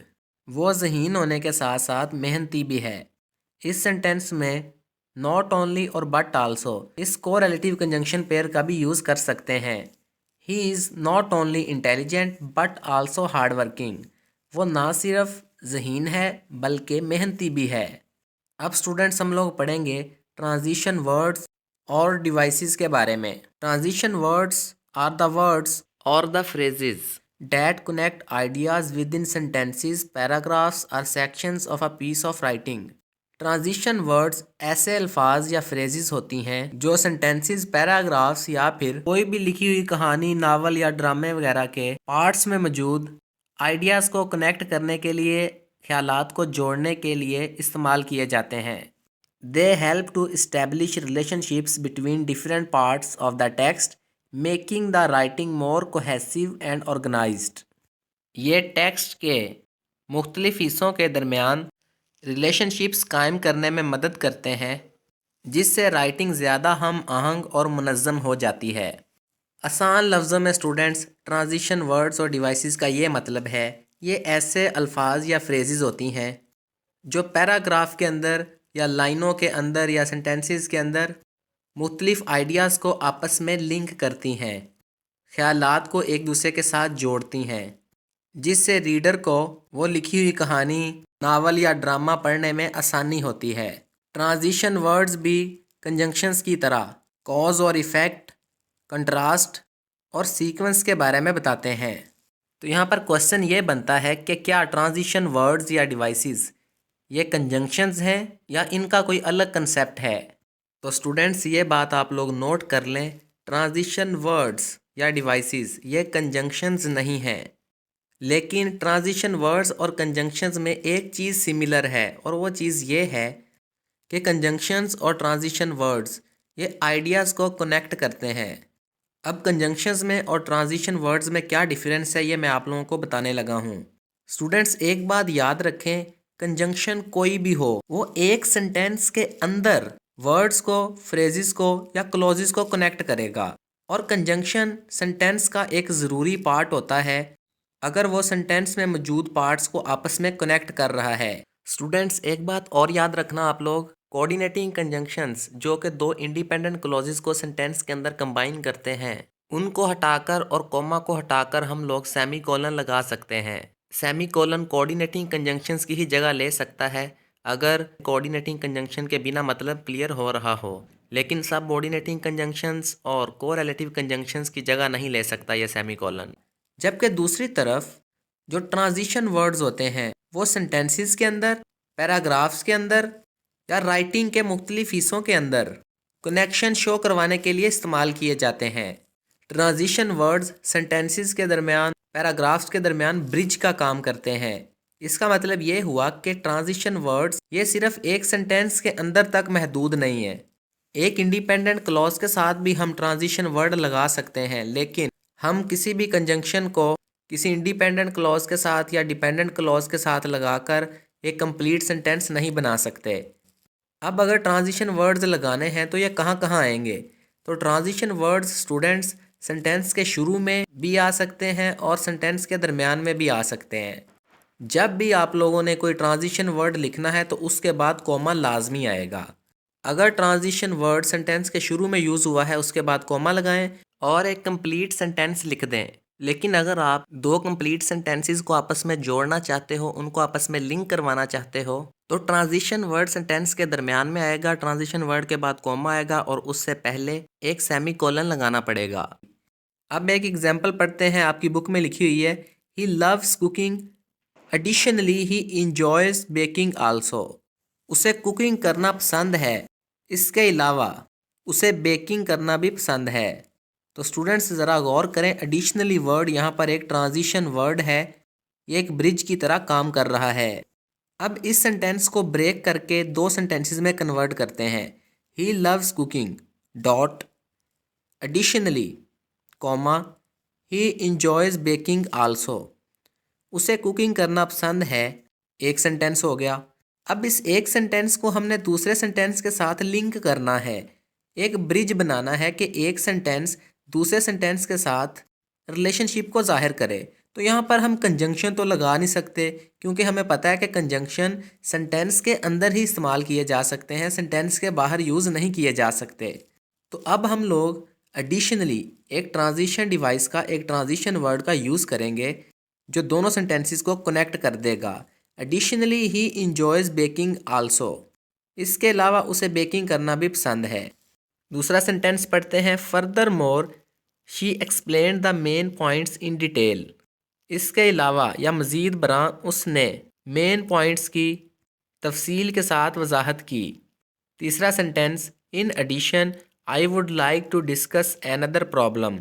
वो ज़हीन होने के साथ साथ मेहनती भी है। इस सेंटेंस में नॉट ओनली और बट आल्सो इस कोरिलेटिव कंजंक्शन पेयर का भी यूज़ कर सकते हैं। He is not only intelligent but also hard working. वो ना सिर्फ ज़हीन है बल्कि मेहनती भी है। अब स्टूडेंट्स हम लोग पढ़ेंगे ट्रांजिशन वर्ड्स और डिवाइसेस के बारे में। Transition words are the words और the phrases that connect ideas within sentences, paragraphs or sections of a piece of writing. Transition words ऐसे अल्फाज या फ्रेजेस होती हैं जो सेंटेंसेस, पैराग्राफ्स या फिर कोई भी लिखी हुई कहानी, नावल या ड्रामे वगैरह के पार्ट्स में मौजूद आइडियाज को कनेक्ट करने के लिए, ख्यालात को जोड़ने के लिए इस्तेमाल किए जाते हैं। They help to establish relationships between different parts of the text, making the writing more cohesive and organised. ये टेक्स्ट के मुख्तलिफ हिस्सों के दरमियान रिलेशनशिप्स कायम करने में मदद करते हैं, जिससे राइटिंग ज़्यादा हम आहंग और मुनज़्ज़म हो जाती है। आसान लफ्ज़ों में स्टूडेंट्स, ट्रांजिशन वर्ड्स और डिवाइसेस का ये मतलब है, ये ऐसे अल्फाज या फ्रेजेस होती हैं जो पैराग्राफ के अंदर या लाइनों के अंदर या सेंटेंसेस के अंदर मुख्तलिफ आइडियाज़ को आपस में लिंक करती हैं, ख्यालात को एक दूसरे के साथ जोड़ती हैं, जिससे रीडर को वो लिखी हुई कहानी, नावल या ड्रामा पढ़ने में आसानी होती है। ट्रांजिशन वर्ड्स भी कंजंक्शंस की तरह कॉज और इफ़ेक्ट, कंट्रास्ट और सीक्वेंस के बारे में बताते हैं। तो यहाँ पर क्वेश्चन ये बनता है कि क्या ट्रांजिशन वर्ड्स या डिवाइसेस ये कंजंक्शंस हैं या इनका कोई अलग कंसेप्ट है। तो स्टूडेंट्स ये बात आप लोग नोट कर लें, ट्रांजिशन वर्ड्स या डिवाइसेस ये कंजंक्शंस नहीं हैं, लेकिन ट्रांजिशन वर्ड्स और कंजंक्शंस में एक चीज़ सिमिलर है और वो चीज़ ये है कि कंजंक्शंस और ट्रांजिशन वर्ड्स ये आइडियाज़ को कनेक्ट करते हैं। अब कंजंक्शंस में और ट्रांजिशन वर्ड्स में क्या डिफरेंस है ये मैं आप लोगों को बताने लगा हूँ। स्टूडेंट्स एक बात याद रखें, कंजंक्शन कोई भी हो वो एक सेंटेंस के अंदर वर्ड्स को, फ्रेजेस को या क्लॉजेस को कनेक्ट करेगा, और कंजंक्शन सेंटेंस का एक ज़रूरी पार्ट होता है अगर वो सेंटेंस में मौजूद पार्ट्स को आपस में कनेक्ट कर रहा है। स्टूडेंट्स एक बात और याद रखना आप लोग, कोऑर्डिनेटिंग कंजंक्शंस जो कि दो इंडिपेंडेंट क्लॉजेस को सेंटेंस के अंदर कंबाइन करते हैं, उनको हटाकर और कॉमा को हटाकर हम लोग सेमी कोलन लगा सकते हैं। सेमी कोलन कोऑर्डिनेटिंग कंजंक्शंस की ही जगह ले सकता है अगर कोऑर्डिनेटिंग कंजंक्शन के बिना मतलब क्लियर हो रहा हो, लेकिन सबऑर्डिनेटिंग कंजंक्शंस और कोरिलेटिव कंजंक्शंस की जगह नहीं ले सकता यह सेमी कोलन। जबकि दूसरी तरफ जो ट्रांजिशन वर्ड्स होते हैं वो सेंटेंसेस के अंदर, पैराग्राफ्स के अंदर या राइटिंग के मुख्तलिफ हिस्सों के अंदर कनेक्शन शो करवाने के लिए इस्तेमाल किए जाते हैं। ट्रांजिशन वर्ड्स सेंटेंसेस के दरमियान, पैराग्राफ्स के दरमियान ब्रिज का काम करते हैं। इसका मतलब ये हुआ कि ट्रांजिशन वर्ड्स ये सिर्फ एक सेंटेंस के अंदर तक महदूद नहीं है। एक इंडिपेंडेंट क्लॉज के साथ भी हम ट्रांजिशन वर्ड लगा सकते हैं, लेकिन हम किसी भी कंजंक्शन को किसी इंडिपेंडेंट क्लॉज के साथ या डिपेंडेंट क्लॉज के साथ लगाकर एक कंप्लीट सेंटेंस नहीं बना सकते। अब अगर ट्रांजिशन वर्ड्स लगाने हैं तो ये कहाँ कहाँ आएंगे। तो ट्रांजिशन वर्ड्स स्टूडेंट्स सेंटेंस के शुरू में भी आ सकते हैं और सेंटेंस के दरमियान में भी आ सकते हैं। जब भी आप लोगों ने कोई ट्रांजिशन वर्ड लिखना है तो उसके बाद कॉमा लाजमी आएगा। अगर ट्रांजिशन वर्ड सेंटेंस के शुरू में यूज़ हुआ है उसके बाद कॉमा लगाएं और एक कंप्लीट सेंटेंस लिख दें। लेकिन अगर आप दो कंप्लीट सेंटेंसेस को आपस में जोड़ना चाहते हो, उनको आपस में लिंक करवाना चाहते हो, तो ट्रांजिशन वर्ड सेंटेंस के दरमियान में आएगा, ट्रांजिशन वर्ड के बाद कॉमा आएगा और उससे पहले एक सेमी कोलन लगाना पड़ेगा। अब एक एग्जाम्पल पढ़ते हैं, आपकी बुक में लिखी हुई है, he loves cooking additionally he enjoys baking also. उसे कुकिंग करना पसंद है, इसके अलावा उसे बेकिंग करना भी पसंद है। तो स्टूडेंट्स ज़रा गौर करें, एडिशनली वर्ड यहाँ पर एक ट्रांजिशन वर्ड है, ये एक ब्रिज की तरह काम कर रहा है। अब इस सेंटेंस को ब्रेक करके दो सेंटेंसेस में कन्वर्ट करते हैं। He loves cooking dot additionally comma he enjoys baking also. उसे कुकिंग करना पसंद है, एक सेंटेंस हो गया। अब इस एक सेंटेंस को हमने दूसरे सेंटेंस के साथ लिंक करना है, एक ब्रिज बनाना है कि एक सेंटेंस दूसरे सेंटेंस के साथ रिलेशनशिप को जाहिर करे। तो यहाँ पर हम कंजंक्शन तो लगा नहीं सकते, क्योंकि हमें पता है कि कंजंक्शन सेंटेंस के अंदर ही इस्तेमाल किए जा सकते हैं, सेंटेंस के बाहर यूज़ नहीं किए जा सकते। तो अब हम लोग एडिशनली एक ट्रांजिशन डिवाइस का, एक ट्रांजिशन वर्ड का यूज़ करेंगे जो दोनों सेंटेंसेस को कनेक्ट कर देगा। एडिशनली ही इंजॉयज़ बेकिंग आल्सो। इसके अलावा उसे बेकिंग करना भी पसंद है। दूसरा सेंटेंस पढ़ते हैं। Further more she explain the main points in detail. इसके अलावा या मज़ीद बरां उसने मेन पॉइंट्स की तफसील के साथ वजाहत की। तीसरा sentence. In addition I would like to discuss another problem.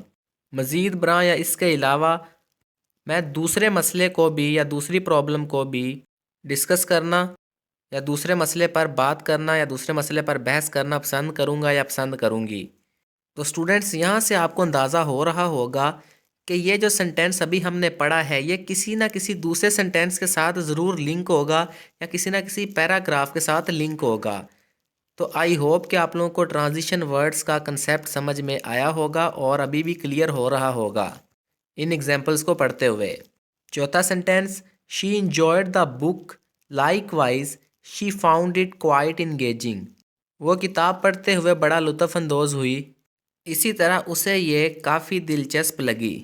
मज़ीद बरां या इसके अलावा मैं दूसरे मसले को भी या दूसरी प्रॉब्लम को भी डिस्कस करना या दूसरे मसले पर बात करना या दूसरे मसले पर बहस करना पसंद करूँगा या पसंद करूँगी। तो स्टूडेंट्स, यहाँ से आपको अंदाज़ा हो रहा होगा कि ये जो सेंटेंस अभी हमने पढ़ा है ये किसी ना किसी दूसरे सेंटेंस के साथ ज़रूर लिंक होगा या किसी ना किसी पैराग्राफ के साथ लिंक होगा। तो आई होप कि आप लोगों को ट्रांजिशन वर्ड्स का कंसेप्ट समझ में आया होगा और अभी भी क्लियर हो रहा होगा इन एग्जाम्पल्स को पढ़ते हुए। चौथा sentence. She enjoyed the book likewise she found it quite engaging. वो किताब पढ़ते हुए बड़ा लुत्फ़अंदोज़ हुई, इसी तरह उसे ये काफ़ी दिलचस्प लगी।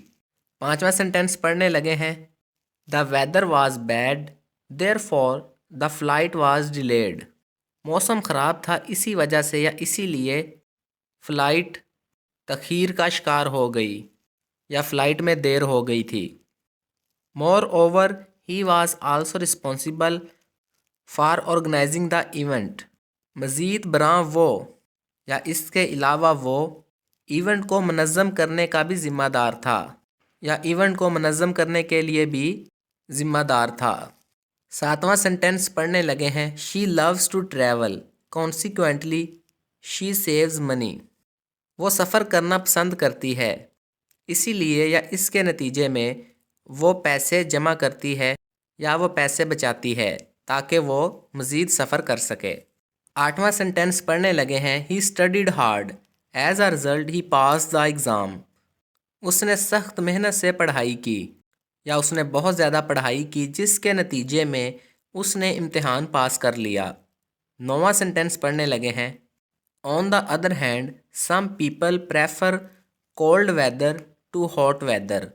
पांचवा सेंटेंस पढ़ने लगे हैं। The weather was bad therefore the flight was delayed. मौसम ख़राब था, इसी वजह से या इसीलिए फ़्लाइट तख़ीर का शिकार हो गई या फ़्लाइट में देर हो गई थी। Moreover he was also responsible for organising the event. मज़ीद बरां वो या इसके अलावा वो इवेंट को मनज़्ज़म करने का भी ज़िम्मेदार था या इवेंट को मनज़्ज़म करने के लिए भी ज़िम्मेदार था। सातवां सेंटेंस पढ़ने लगे हैं। She loves to travel consequently she saves money. वो सफ़र करना पसंद करती है, इसीलिए या इसके नतीजे में वो पैसे जमा करती है या वो पैसे बचाती है ताकि वो मज़ीद सफ़र कर सके। आठवां सेंटेंस पढ़ने लगे हैं। He studied hard as a result he pass the exam. उसने सख्त मेहनत से पढ़ाई की या उसने बहुत ज़्यादा पढ़ाई की जिसके नतीजे में उसने इम्तिहान पास कर लिया। नौवां सेंटेंस पढ़ने लगे हैं। On the other hand some people prefer cold weather to hot weather.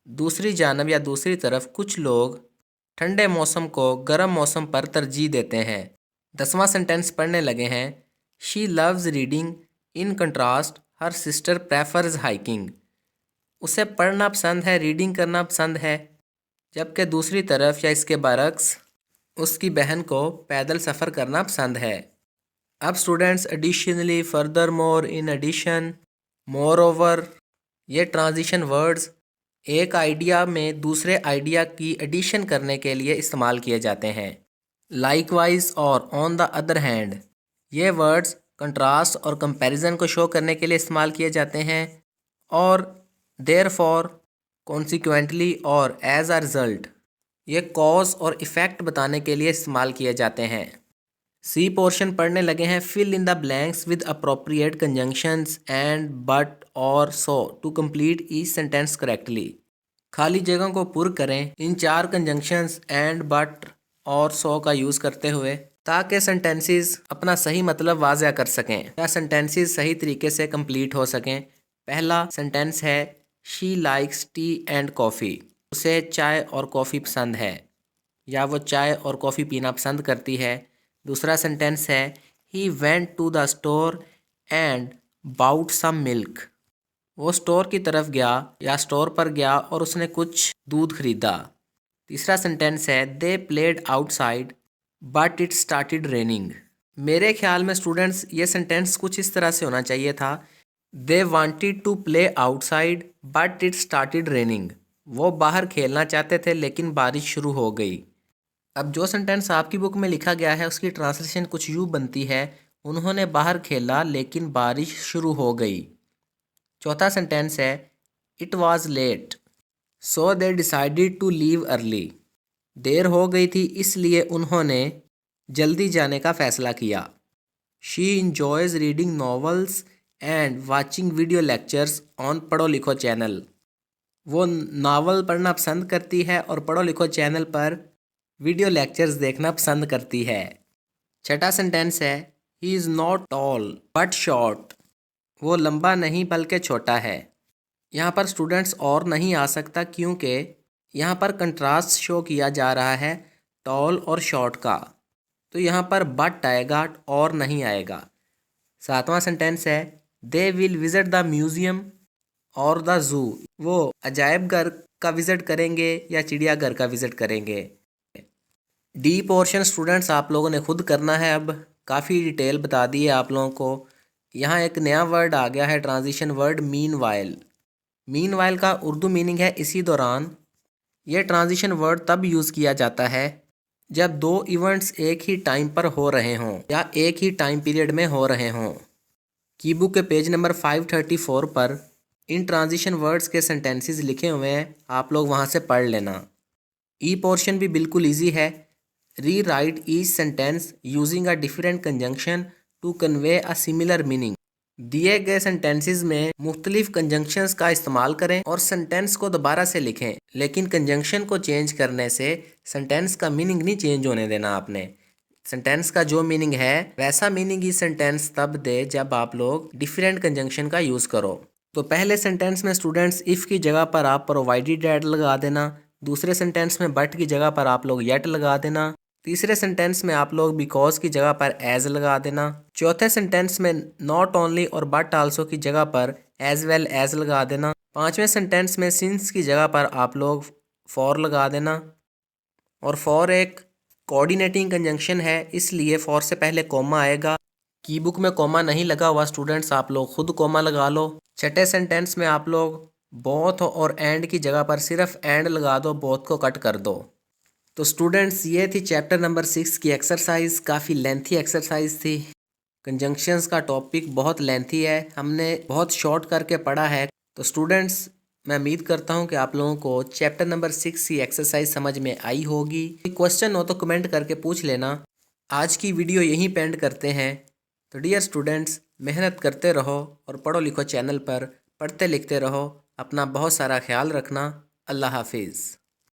दूसरी जानब या दूसरी तरफ कुछ लोग ठंडे मौसम को गर्म मौसम पर तरजीह देते हैं। 10वां सेंटेंस पढ़ने लगे हैं। She loves reading in contrast her sister prefers hiking. उसे पढ़ना पसंद है, रीडिंग करना पसंद है, जबकि दूसरी तरफ या इसके बरक्स उसकी बहन को पैदल सफ़र करना पसंद है। अब students, additionally, furthermore, in addition, moreover, ये ट्रांजिशन वर्ड्स एक आइडिया में दूसरे आइडिया की एडिशन करने के लिए इस्तेमाल किए जाते हैं। लाइकवाइज और ऑन द अदर हैंड ये वर्ड्स कंट्रास्ट और कंपैरिजन को शो करने के लिए इस्तेमाल किए जाते हैं। और देयरफॉर, कॉन्सिक्वेंटली और एज अ रिज़ल्ट ये कॉज और इफ़ेक्ट बताने के लिए इस्तेमाल किए जाते हैं। सी पोर्शन पढ़ने लगे हैं। Fill in the blanks with appropriate conjunctions and but or so to complete each sentence correctly. खाली जगहों को पुर करें इन 4 कंजंक्शंस एंड बट और सो का यूज़ करते हुए, ताकि सेंटेंसेस अपना सही मतलब वाज़ह कर सकें या सेंटेंसेस सही तरीके से कंप्लीट हो सकें। पहला सेंटेंस है। She likes T and coffee. उसे चाय और कॉफ़ी पसंद है या वो चाय और कॉफ़ी पीना पसंद करती है। दूसरा सेंटेंस है। He went to the store and bought some milk. वो स्टोर की तरफ गया या स्टोर पर गया और उसने कुछ दूध खरीदा। तीसरा सेंटेंस है। They played outside but it started raining. मेरे ख्याल में स्टूडेंट्स ये सेंटेंस कुछ इस तरह से होना चाहिए था। They wanted to play outside but it started raining. वो बाहर खेलना चाहते थे लेकिन बारिश शुरू हो गई। अब जो सेंटेंस आपकी बुक में लिखा गया है उसकी ट्रांसलेशन कुछ यूँ बनती है। उन्होंने बाहर खेला लेकिन बारिश शुरू हो गई। चौथा सेंटेंस है। It was late so they decided to leave early. देर हो गई थी इसलिए उन्होंने जल्दी जाने का फ़ैसला किया। She enjoys reading novels and watching video lectures on Padho Likho channel. वो नावल पढ़ना पसंद करती है और पढ़ो लिखो चैनल पर वीडियो लेक्चर्स देखना पसंद करती है। छठा सेंटेंस है he is not toll but short. वो लंबा नहीं बल्कि छोटा है। यहाँ पर स्टूडेंट्स और नहीं आ सकता क्योंकि यहाँ पर कंट्रास्ट शो किया जा रहा है टॉल और शॉर्ट का, तो यहाँ पर बट आएगा और नहीं आएगा। सातवां सेंटेंस है they will visit the museum और द ज़ू। वो अजायब घर का विज़िट करेंगे या चिड़ियाघर का विज़िट करेंगे। डी पोर्शन स्टूडेंट्स आप लोगों ने खुद करना है। अब काफ़ी डिटेल बता दी है आप लोगों को। यहाँ एक नया वर्ड आ गया है ट्रांजिशन वर्ड मीनवाइल। मीनवाइल का उर्दू मीनिंग है इसी दौरान। यह ट्रांजिशन वर्ड तब यूज़ किया जाता है जब दो इवेंट्स एक ही टाइम पर हो रहे हों या एक ही टाइम पीरियड में हो रहे हों। की बुक के पेज नंबर 534 पर इन ट्रांजिशन वर्ड्स के सेंटेंसेस लिखे हुए हैं, आप लोग वहाँ से पढ़ लेना। ई पोर्शन भी बिल्कुल ईजी है। Rewrite each sentence using a different conjunction to convey a similar meaning. दिए गए सेंटेंसेस में मुख्तलिफ कंजंक्शंस का इस्तेमाल करें और सेंटेंस को दोबारा से लिखें, लेकिन कंजंक्शन को चेंज करने से सेंटेंस का मीनिंग नहीं चेंज होने देना आपने। सेंटेंस का जो मीनिंग है वैसा मीनिंग ही सेंटेंस तब दे जब आप लोग डिफरेंट कंजंक्शन का यूज़ करो। तो पहले सेंटेंस में स्टूडेंट्स इफ़ की जगह पर आप प्रोवाइडेड एट लगा देना। दूसरे सेंटेंस में बट की जगह पर आप लोग येट लगा देना। तीसरे सेंटेंस में आप लोग बिकॉज की जगह पर एज लगा देना। चौथे सेंटेंस में नॉट ओनली और बट आल्सो की जगह पर एज वेल एज लगा देना। पांचवें सेंटेंस में सिंस की जगह पर आप लोग फॉर लगा देना। और फॉर एक कोऑर्डिनेटिंग कंजंक्शन है, इसलिए फॉर से पहले कॉमा आएगा। की बुक में कॉमा नहीं लगा हुआ स्टूडेंट्स, आप लोग खुद कॉमा लगा लो। छठे सेंटेंस में आप लोग बोथ और एंड की जगह पर सिर्फ एंड लगा दो, बोथ को कट कर दो। तो स्टूडेंट्स ये थी चैप्टर नंबर 6 की एक्सरसाइज। काफ़ी लेंथी एक्सरसाइज थी। कंजंक्शंस का टॉपिक बहुत लेंथी है, हमने बहुत शॉर्ट करके पढ़ा है। तो स्टूडेंट्स मैं उम्मीद करता हूँ कि आप लोगों को चैप्टर नंबर 6 की एक्सरसाइज समझ में आई होगी। क्वेश्चन हो तो कमेंट करके पूछ लेना। आज की वीडियो यहीं पे एंड करते हैं। तो डियर स्टूडेंट्स मेहनत करते रहो और पढ़ो लिखो चैनल पर पढ़ते लिखते रहो। अपना बहुत सारा ख्याल रखना। अल्लाह हाफिज़।